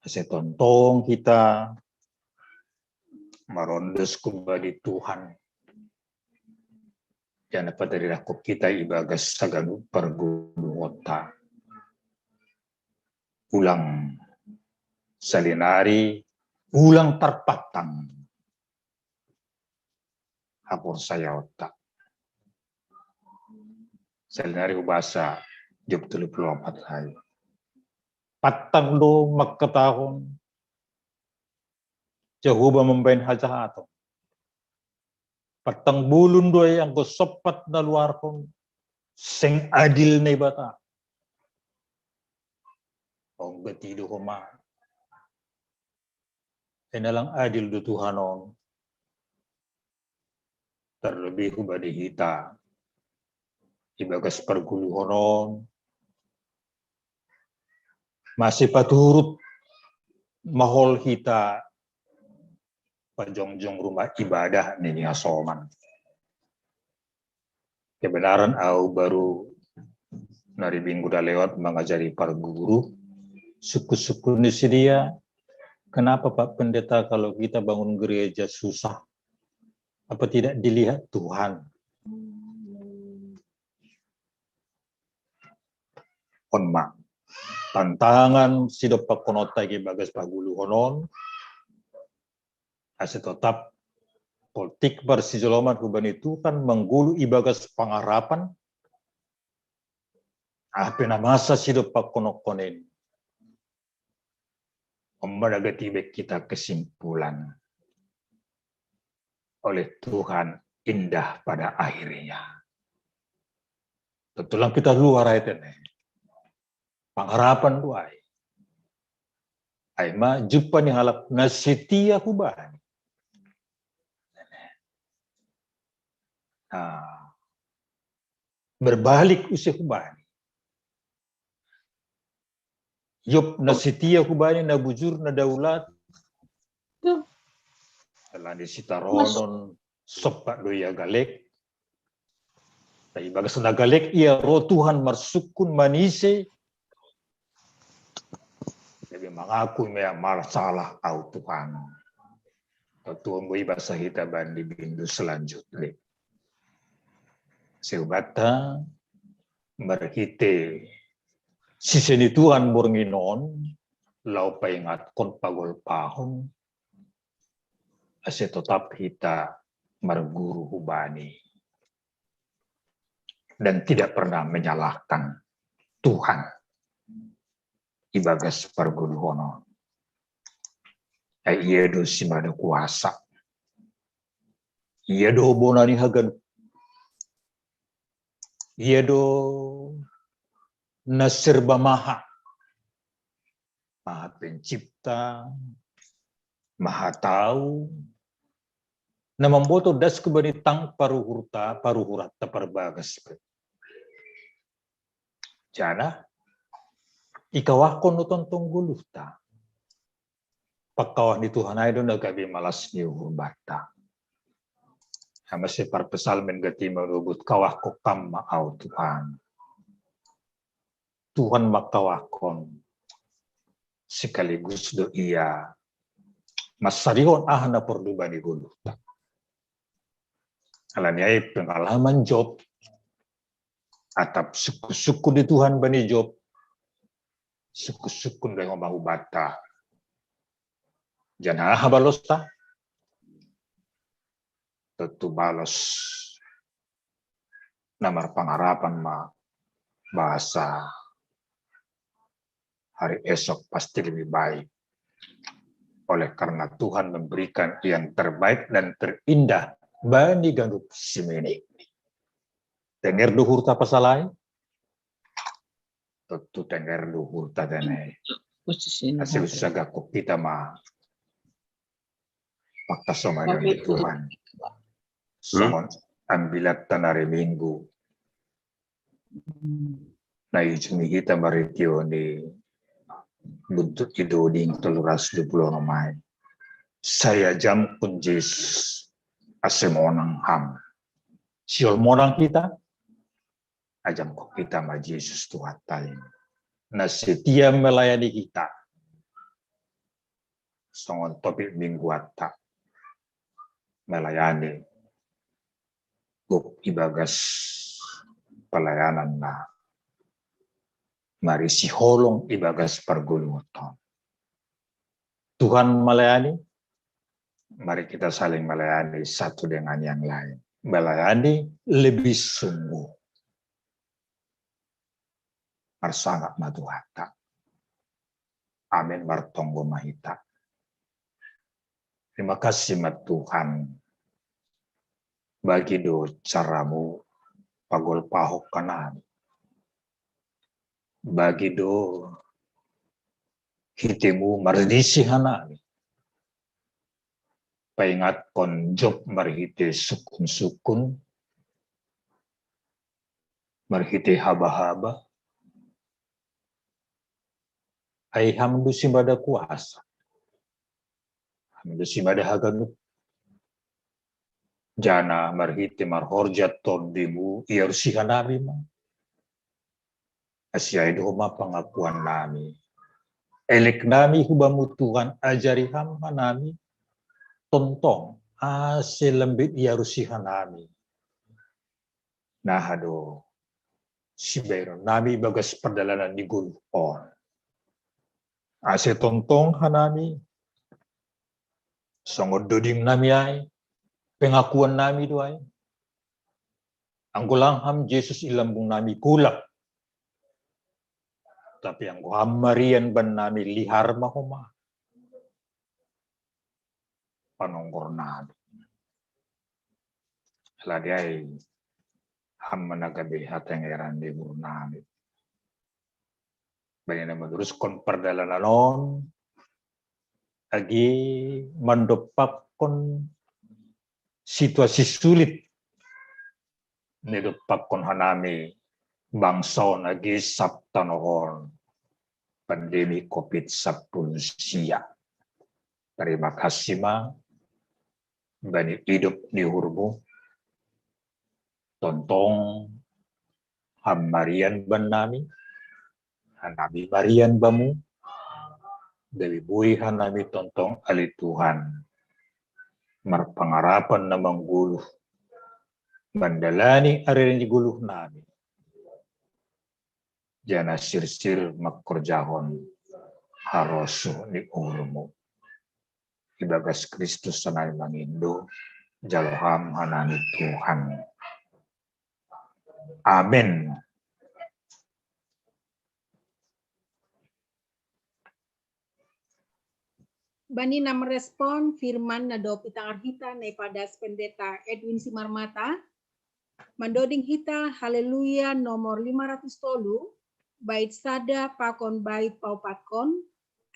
S10: Kasi tontong kita, marondos kumbadi Tuhan. Yan pa dari lakop kita ibagas sa ganun perguluota. Ulang salinari, ulang terpatang. hapur saya otak. Selinari bahasa Job 34 hari. Patang do makatahon. Jehovah membain hajah atau. Patang bulun do yang ko sopat na luar kon. Sing adil na ibata. Ong betido ko ma. Enalang adil do Tuhanon. Terlebih hubadi hita. Ibagas perguluhonon. Masih paturut mahol hita. Pajongjong rumah ibadah nini asoman. Kebenaran au baru nari minggu dah lewat mengajari para guru suku-suku di dia. Kenapa Pak Pendeta kalau kita bangun gereja susah? Apa tidak dilihat Tuhan? Onma tantangan sidop pakonota gi bagas pagulu honon. Ase tetap politik bersijoloman huban itu kan menggulu ibagas pangarapan. Apa masa sidop pakonokonen. Memberagati kita kesimpulan oleh Tuhan indah pada akhirnya. Tetulang kita luar itu nih. Pengharapan tuai. Aima jumpa ni halap nasetia kuban. Berbalik usia kuban. Yop nasetia kuban na bujur na daulat. Telah disitaronon sopak doya galek. Tapi bagas na galek ia roh Tuhan marsukun manise. Jadi mengaku memang salah au Tuhan. Tuhan gue bahasa kita bandi bindu selanjutnya. Seubata berhite siseni Tuhan bornginon lau paingat kon pagol pahon ase tetap kita merguru hubani dan tidak pernah menyalahkan Tuhan. Ibagas perguluhono. Iya do simada kuasa. Iya do bonani hagan. Iya do nasirba maha. Maha pencipta. Maha tahu. Na memboto das kebanitang paruhurta perbagas. Jana ikawakon tontong guluhta. Pagkawan ni Tuhan ay doon nagabi malas niyo bata. Ama si parpesal men gati marubut kawah ko kam maaw Tuhan. Tuhan makawakon. Sekaligus do iya. Masarihon na perduba ni guluhta. Alam niya ay pengalaman Job. Atap suku-suku di Tuhan bani Job. Suku-suku dari ngomong bata. Jangan balos ta. Tentu balos. Namar pengharapan bahasa hari esok pasti lebih baik. Oleh karena Tuhan memberikan yang terbaik dan terindah bani gandup simene. Dengar duhur ta pasalai? Tentu dengar luhur tadane. Hasil usaha kok kita fakta sama dengan Tuhan. Somon ambilat tanari minggu. Na ijumi kita maritio ni buntut idoding teluras 20 nomai. Saya jam kunjis asemonang ham. Siol monang kita. Ajam kok kita ma Yesus Tuhan tali. Na setia melayani kita. Songon topik minggu atak. Melayani. Guk ibagas pelayanan na. Mari si holong ibagas pergulutan. Tuhan melayani. Mari kita saling melayani satu dengan yang lain. Melayani lebih sungguh. Marsangat matuhata. Amin martonggo mahita. Terima kasih Tuhan bagi do caramu pagol pahok kanan. Bagi do hitimu mardisi hanami. Paingat kon job marhite sukun-sukun, marhite haba-haba, ay hamdu simbada kuasa, hamdu simbada haganut, jana marhite marhorjat tondimu iarsihan nami ma, asyai dohma pengakuan nami, elek nami hubamu Tuhan ajari hamba nami, tontong ase lembit iarusihan nami. Nahado sibayron nami bagas perdalanan di gulpon. Ase tontong hanami songod doding nami ay pengakuan nami doay. Ang kulangham Jesus ilambung nami kulak. Tapi ang kuhamarian ban nami lihar mahoma. Panonggor nabi. Ladiay ham managabi hatang eran di nabi. Banyak nama terus kon perdalanan agi mandopak kon situasi sulit nedopak kon hanami bangsa agi sabtanohon pandemi COVID-19 sia. Terima kasih ma bani hidup di hurmu tontong hamarian ban nami hanami marian bamu dari bui hanami tontong ali Tuhan marpangarapan na mangguluh mandalani arin guluh nami jana sir-sir makorjahon harosu ni urmu ibagas Kristus sanay mangindo jaloham hanami Tuhan. Amin.
S8: Bani na merespon firman na do pitang arhita na ipadas pendeta Edwin Simarmata. Mandoding hita haleluya nomor 503 bait sada pakon bait paupatkon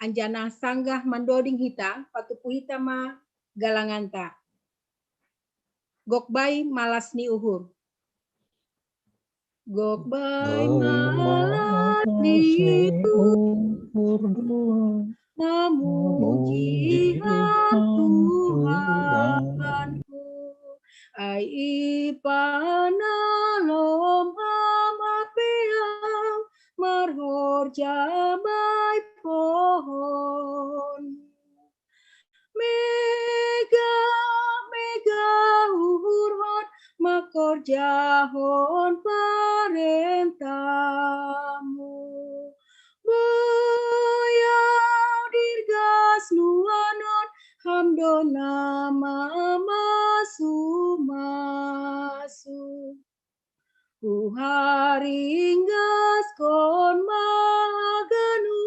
S8: anjana sanggah mandoding hita patupu hita ma galanganta. Gokbay malas ni uhur. Gokbay malas ni uhur memuji Tuhanku ay ipanalom amapiang marhorja may pohon mega uhurhon makorjahon parentamu boyaw dirgas nuanon hamdona masu uharinggas kon maganu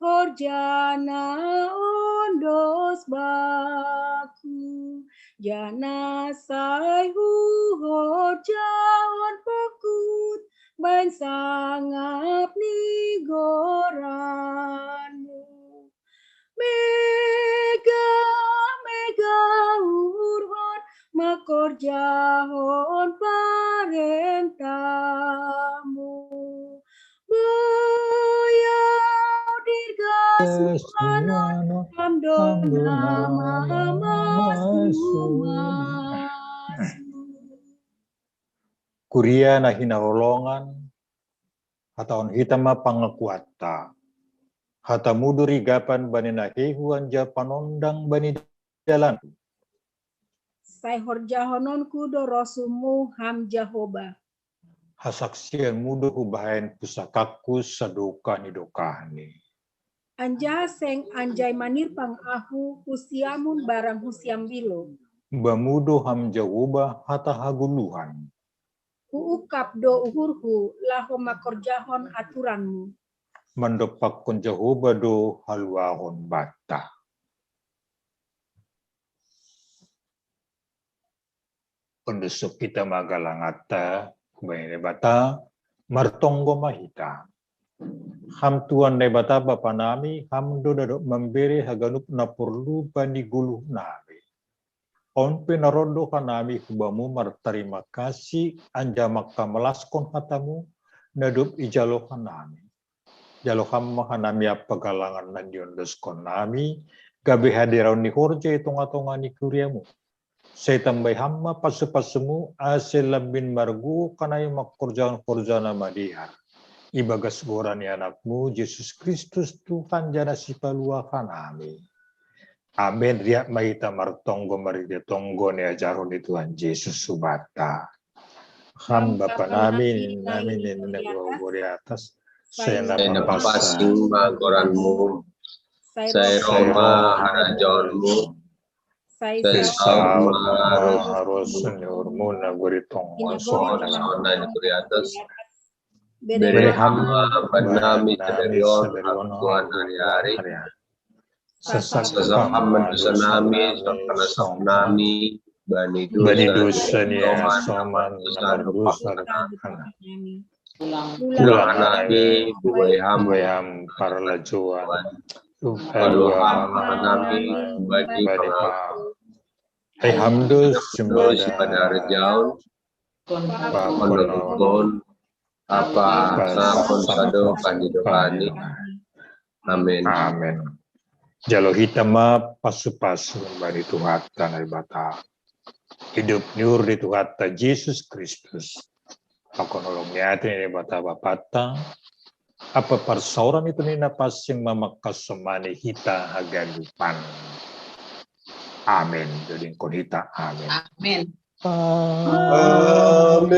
S8: horjana ondos baku jana sayhu horjawan pokut bain sangap ni goranmu mega urhon makorjahon parentamu boyaw dirgas muanon hamdona masu
S10: Kuria na hinaholongan hataon hitama pangakuata hata muduri gapan bani nahihuan ja panondang bani dalan
S8: say horjahonon kudo rosumu ham Jahoba
S10: hasaksian mudo hubahain pusakaku saduka ni dokahni
S8: Anja seng anjay manirpang ahu husiamun barang husiam bilo.
S10: Bamudo ham jawoba hata haguluhan.
S8: Huukap do uhurhu laho makorjahon aturanmu.
S10: Mandopak kon jawoba do halwahon bata. Pendusuk kita magalangata kubayne bata martonggo mahita. Ham tuan ne bata bapa nami ham do dadok memberi haganup na perlu bani guluh nami. On penarondo kanami kubamu marterima kasih anja makka melaskon hatamu nadup ijalohan nami. Jaloham mahanami apa galangan nandiondoskon nami gabe hadiraun ni horja itung-atungan ni kuriamu. Saya tambah hamma pasu-pasumu asal labin margu kanai makkorjaan-korjaan madihar. Ibagas gorani anakmu Yesus Kristus Tuhan jana sipalua kanami. Amin. Riak mahita martonggo maride tonggo ne ajaron di Tuhan Yesus subata. Hamba panami nami nenek di atas. Saya
S11: napasing magoranmu. Saya Roma harajonmu. Saya
S10: harus senyurmu naguri tonggo
S11: sona di atas.
S10: Beri
S11: hamba panami sederion Tuhan hari-hari. Sesak hamba dosa nami, sokana sok nami, bani dosa soman dosa Ulang nabi, buai ham para lajuan, lalu nabi, badi pengau.
S10: Hai hamdul
S11: Sembah pada rejau, pondokon, apa napon sado kandidokani. Amin.
S10: Amin. Jalo hitama pasu-pasu bari Tuhata bata. Hidup nur di Tuhata Yesus Kristus. Aku nolong niati ni bata bapata. Apa persauran itu ni napas yang memakas semani hita hagalupan. Amin. Jadi kon hita. Amin.
S12: Amin.
S11: Amin.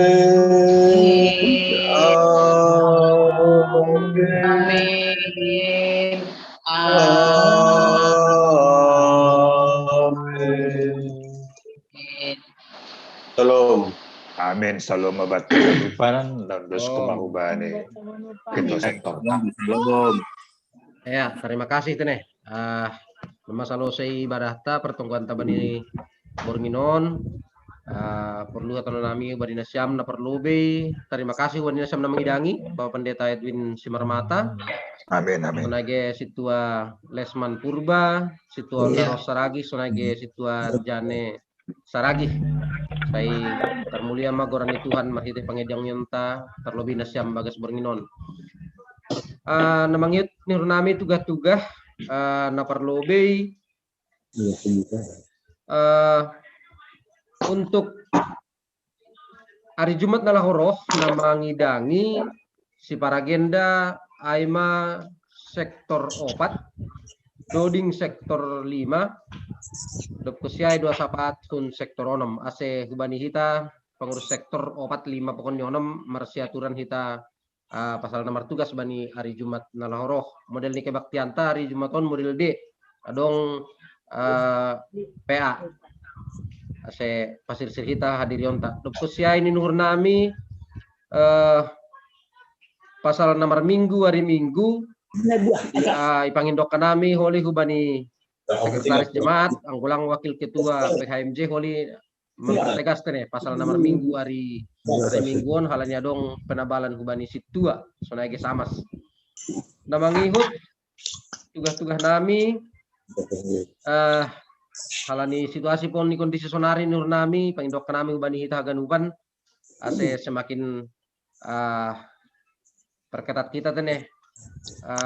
S11: Salam.
S10: Amin. Salam mabati kehidupan dan dos kemahubane. Kita sektor.
S3: Ya, terima kasih Tene. Nama selesai ibadah pertungguan tabani Borminon. Perlu atau nami Wadina Syam na perlu be. Terima kasih Wadina Syam na mengidangi Bapak Pendeta Edwin Simarmata.
S10: Amin amin.
S3: Sonage situa Lesman Purba, situa Naros Saragi, sonage situa Jane Saragi. Saya termulia magorani Tuhan mahite pangedang nyenta terlebih nasyam bagas Borminon. Namangyut nir nami tugah-tugah na perlu be. Untuk hari Jumat nalahoroh nama ngidangi si paragenda Aima sektor 4 Doding sektor 5 Dopkusiai 24 kun sektor 6 ase hubani hita pengurus sektor 4 5 pokoknya 6 marsiaturan hita pasal nomor tugas bani hari Jumat nalahoroh model ni kebaktianta hari Jumaton model D adong PA ase pasir kita hadirionta dopkusiai ini nur nami pasal nomor minggu hari Minggu ipangindok nami holi hubani sekretaris jemaat anggulang wakil ketua PHMJ holi mempertegas tene pasal nomor minggu hari Mingguan halanya dong penabalan hubani situa sonage samas namangihut tugas-tugas nami halani situasi pon ni kondisi sonari nur nami pangindok nami hubani hita ganuban ase semakin perketat kita tene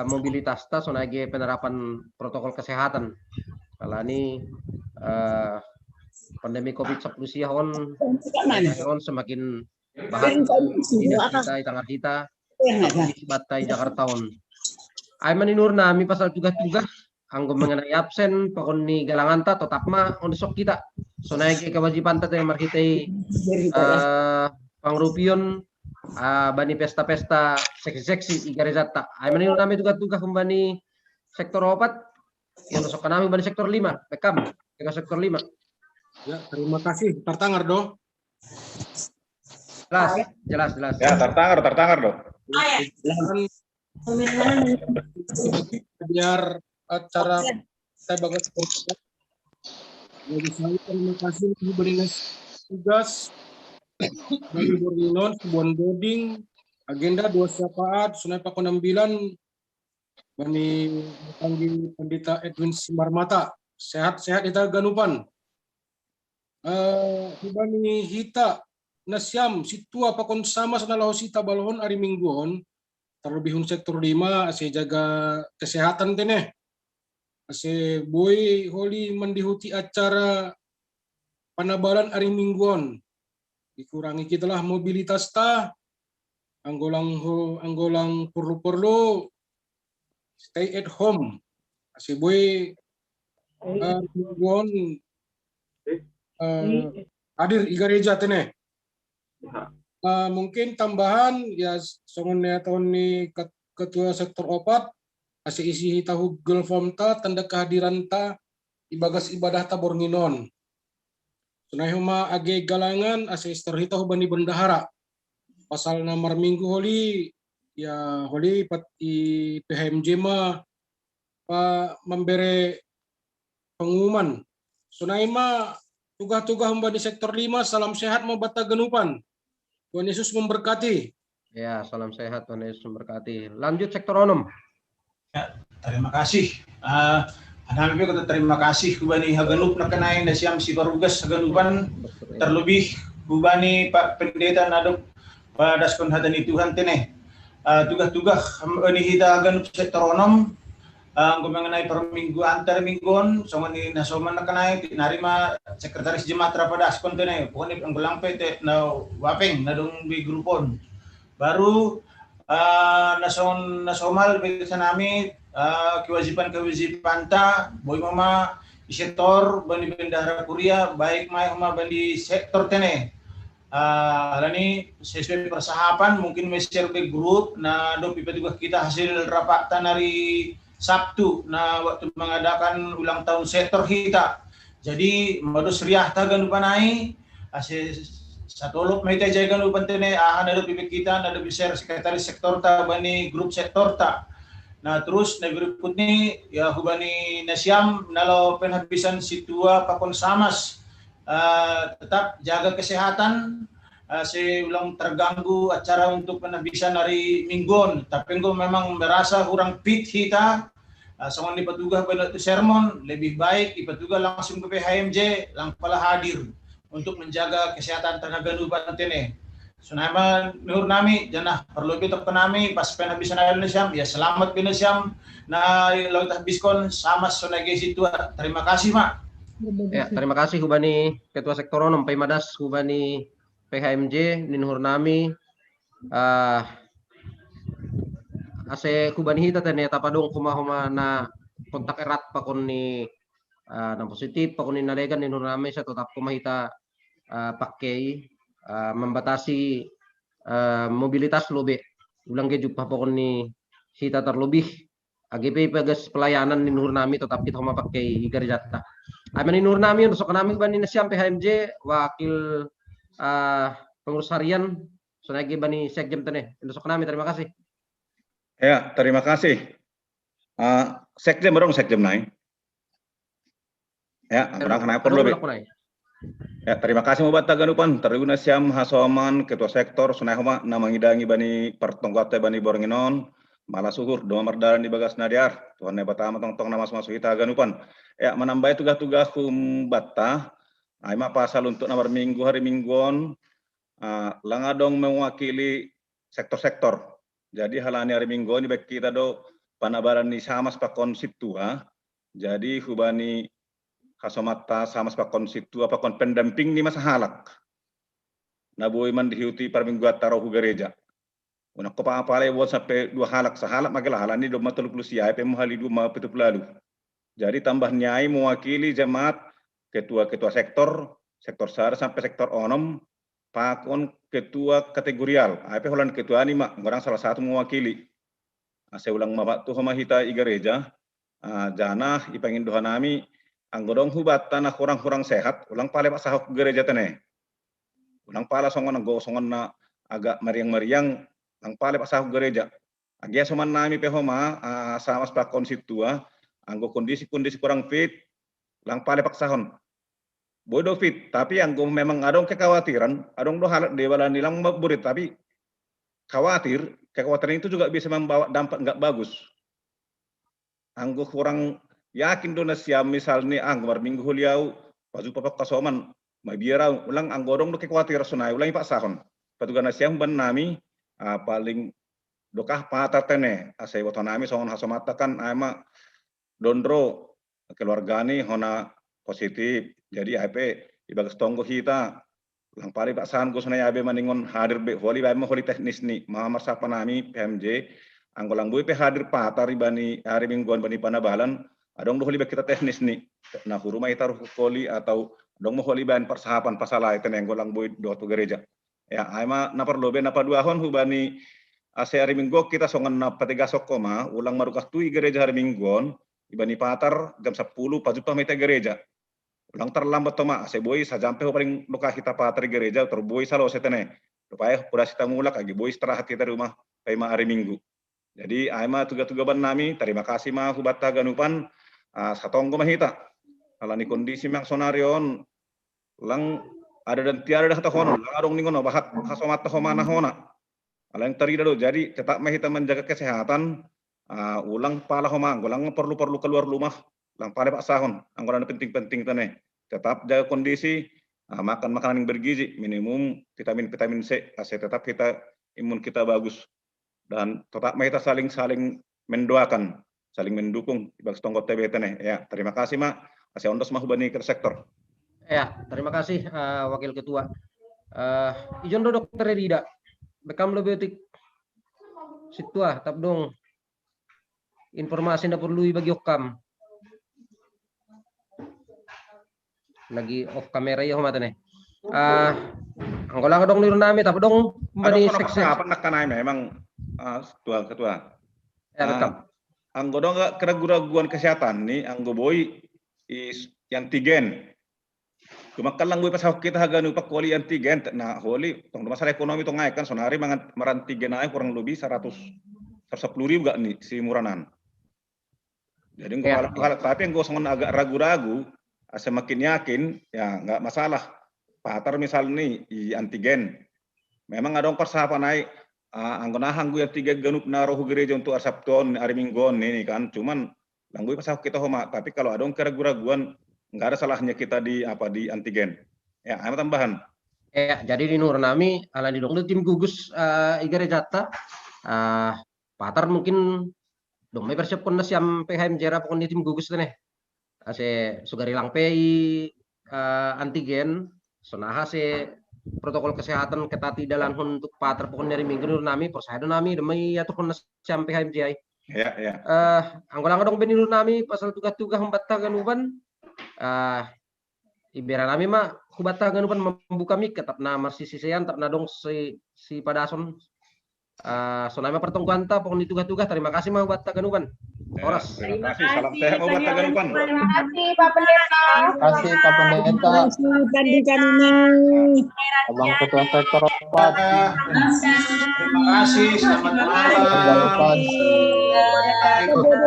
S3: mobilitas ta sonage penerapan protokol kesehatan halani pandemi COVID-19 on semakin bahan kita tangan kita batai Jakarta on aiman nur nami pasal tugas-tugas anggo mengenai absen pokon ni galangan ta tetap ma on sok kita sonage kewajiban ta yang marhitei pangrupion bani pesta-pesta seksi-seksi igarizata. Ay manino nami tugas-tugas kumbani sektor 4 yang masuk ke kami bani sektor 5 pekam ke sektor 5.
S12: Ya, terima kasih. Tertangar do.
S3: Jelas.
S13: Ya, tertangar do.
S12: Biar acara saya bagus. Jadi saya terima kasih beri tugas dari Borninon, Sebuan Doding, agenda 2 syafaat, Sunai Pakon 9, Bani panggil Pendeta Edwin Simarmata, sehat-sehat kita ganupan. Bani hita nasyam situa pakon sama sanalau sita balhon ari mingguon, terlebih sektor 5 ase jaga kesehatan teneh. Ase boy holi mendihuti acara panabalan ari mingguon. Dikurangi kitalah mobilitas ta, anggolang perlu stay at home. Ase boy mingguon hadir di gereja teneh. Mungkin tambahan ya songonnya tahun ini ketua sektor 4 ase isi tahu Google Form ta tanda kehadiran ta ibagas ibadah ta Bornginon. Sunai huma age galangan ase terhitahu bani bendahara. Pasal nomor minggu holi ya holi pati PHMJ ma memberi pengumuman. Sunai ma tugas-tugas di sektor 5 salam sehat membata genupan. Tuhan Yesus memberkati.
S3: Ya, salam sehat Tuhan Yesus memberkati. Lanjut sektor 6.
S7: Ya, terima kasih. Kami juga terima kasih kubani hagenup nakanai na siyam si parugas hagenupan terlebih kubani Pak Pendeta nadok padaskon hadani Tuhan teneh. Tugas-tugas ini kita hagenup sektor 6 mengenai perminggu antar mingguan somani nasoman nakanai narima sekretaris jemaat rapadaskon teneh pokoknya anggolang PT na wapeng nadong bi grupon. Baru nasomal bisa nami kewajiban ta boy mama di sektor bani bendahara kuria baik mai homa bani sektor tene alani sesuai persahapan mungkin share ke grup na do juga kita hasil rapat tanari Sabtu na waktu mengadakan ulang tahun sektor kita jadi modus riah tagan panai ase satolop mai ta jagan upantene ahan ada pipit kita na do share sekretaris sektor ta bani grup sektor ta. Nah terus na berikutnya ya hubani nasyam nalau penhabisan situa pakon samas tetap jaga kesehatan ulang terganggu acara untuk penhabisan hari mingguan tapi engkau memang merasa kurang fit kita sangat dipatugas pada sermon lebih baik dipatugas langsung ke PHMJ langsung hadir untuk menjaga kesehatan tenaga nubat tene. Sunama nur nami janah perlu kita penami pas penhabisan Indonesia ya selamat Indonesia na laut biskon sama sonage situ. Terima kasih Mak.
S3: Ya, terima kasih hubani ketua sektor 6 Paimadas hubani PHMJ ninhur nami ase hubani hita tene tapadong kuma na kontak erat pakon ni na positif pakon ni nalegan ninhur nami sa tetap kumahita pakai membatasi mobilitas lobe ulang ke jumpa pokon ni sita terlebih AGP pegas pelayanan di nur nami tetap kita mau pakai garjata. Amin nur nami untuk kami bani nasyam PHMJ wakil pengurus harian sonagi bani sekjem tene untuk kami terima kasih.
S13: Ya terima kasih. Sekjem dong sekjem naik. Ya orang kenapa perlu lebih. Ya, terima kasih Mubata Ganupan, Terguna Siam Hasoman, Ketua Sektor, Sunahoma, Namangidangi Bani Pertonggate Bani Bornginon, Malah Suhur, Dua Merdaran di Bagas Nadiar, Tuhan Nebatama Tong Nama Masuk kita Ganupan. Ya, menambah tugas-tugas Bata, Aima pasal untuk nomor minggu hari mingguan, Langadong mewakili sektor-sektor. Jadi halani hari mingguan di baik kita do panabaran ni sama pakon situa. Jadi hubani kasomata sama pakon situ pakon pendamping ni masa halak. Nabuy man dihiuti par minggu ataro hu gereja. Una ko pa pala buat sampai 2 halak sahalak magala halani do matuluk lusia pe mohali 2 ma pitu lalu. Jadi tambah nyai mewakili jemaat ketua-ketua sektor sar sampai sektor onom pakon ketua kategorial. Ape holan ketua ni mak orang salah satu mewakili. Ase ulang mabak tu homa hita i gereja jana ipangin doa nami anggodong hubat tanah kurang sehat ulang pale pak sahok gereja tene ulang pala songon na agak meriang ang pale pak sahok gereja agia soman nami pehoma sama pak konsitua anggo kondisi kurang fit ulang pale pak sahon bodo fit tapi anggo memang adong kekhawatiran adong do halat dewa nilang maburit tapi kekhawatiran itu juga bisa membawa dampak nggak bagus anggo kurang yakin do na siya misalnya anggo minggu huliau paju papak kasoman may biara ulang anggodong do kekhawatiran sunay ulang ipak sahon patugan na siya ban nami paling dokah patar tene asay wato nami songon hasomata kan ama dondro keluargani hona positif jadi AP ibagas tonggo kita lang pari pak sahan ko sunay abe maningon hadir be holi ba mo holi teknis ni mamar sapa nami PMJ anggolang buy pe hadir patar ibani hari mingguan bani panabalan adong holi ba kita teknis ni na hurumay taruh koli atau dong mo holi ban persahapan pasala iten anggolang buy do to gereja ya ama na perlobe na paduahon hubani ase hari minggu kita songan na patigasok koma ulang marukas tui gereja hari mingguan ibani patar jam 10 pajupa meta gereja ulang terlambat toma ase boy sajampe ho paling luka kita patar gereja terboy salo setene rupaya kuda sita mulak agi boy istirahat kita di rumah pema hari minggu jadi aima tuga-tugaban nami terima kasih ma hubata ganupan satonggo mahita alani kondisi mak sonarion lang ada dan tiada dah tahon lang adong ningon bahat hasomat tahomana hona alang terida do jadi tetap mahita menjaga kesehatan ulang pala homang ulang perlu keluar rumah lang pala pak sahon anggoran penting-penting tane tetap jaga kondisi makan makanan yang bergizi minimum vitamin C aset tetap kita imun kita bagus dan tetap kita saling mendoakan saling mendukung bagi tonggo TB tane ya terima kasih mak aset ondos mah bani ke sektor
S3: ya terima kasih wakil ketua ijon do dokter Rida bekam lebih situa tap dong informasi ndak perlu bagi okam lagi off kamera ya mata nih anggolang dong liru nami tapi dong bani seksi
S13: apa nak kanai memang ketua
S3: ya bekam
S13: anggodong gak keraguan kesehatan nih anggo boy is antigen kumakal lang boy pasahok kita haganu pak koli antigen na holi tong masalah ekonomi tong ngai kan sonari marantigen ay kurang lebih 110.000 gak nih si muranan jadi nggak tapi yang gue songon agak ragu-ragu semakin yakin ya nggak masalah patar misalnya nih i antigen memang ada persahapan naik anggonahang gue antigen ganup naruh gereja untuk Sabton hari Mingguan ini kan cuman langgu pasah kita homa tapi kalau ada keraguan nggak ada salahnya kita di antigen ya ada tambahan
S3: ya jadi di nur nami ala di dong tim gugus gereja patar mungkin dong may persiapkan na siyang PHM jera pokon di tim gugus nih ase sugari lang pay antigen sonaha se protokol kesehatan ketati dalam untuk patar pokon dari minggu nur nami persado nami demay atukon na siyang PHM jay
S13: ya
S3: anggolang dong benilur nami pasal tugas membata ganuban ibera nami mah kubata ganuban membuka mik tetap na marsisisean tetap na dong si padason sonama pertongguan ta pokon ditugas-tugas terima kasih mah buat taganuban oras
S13: terima kasih salam sehat buat taganuban
S5: Terima kasih Pak Pendeta.
S9: Terima kasih Pak Pendeta. Abang Ketua Sektor 4.
S7: Terima kasih, selamat malam.
S9: Jangan lupa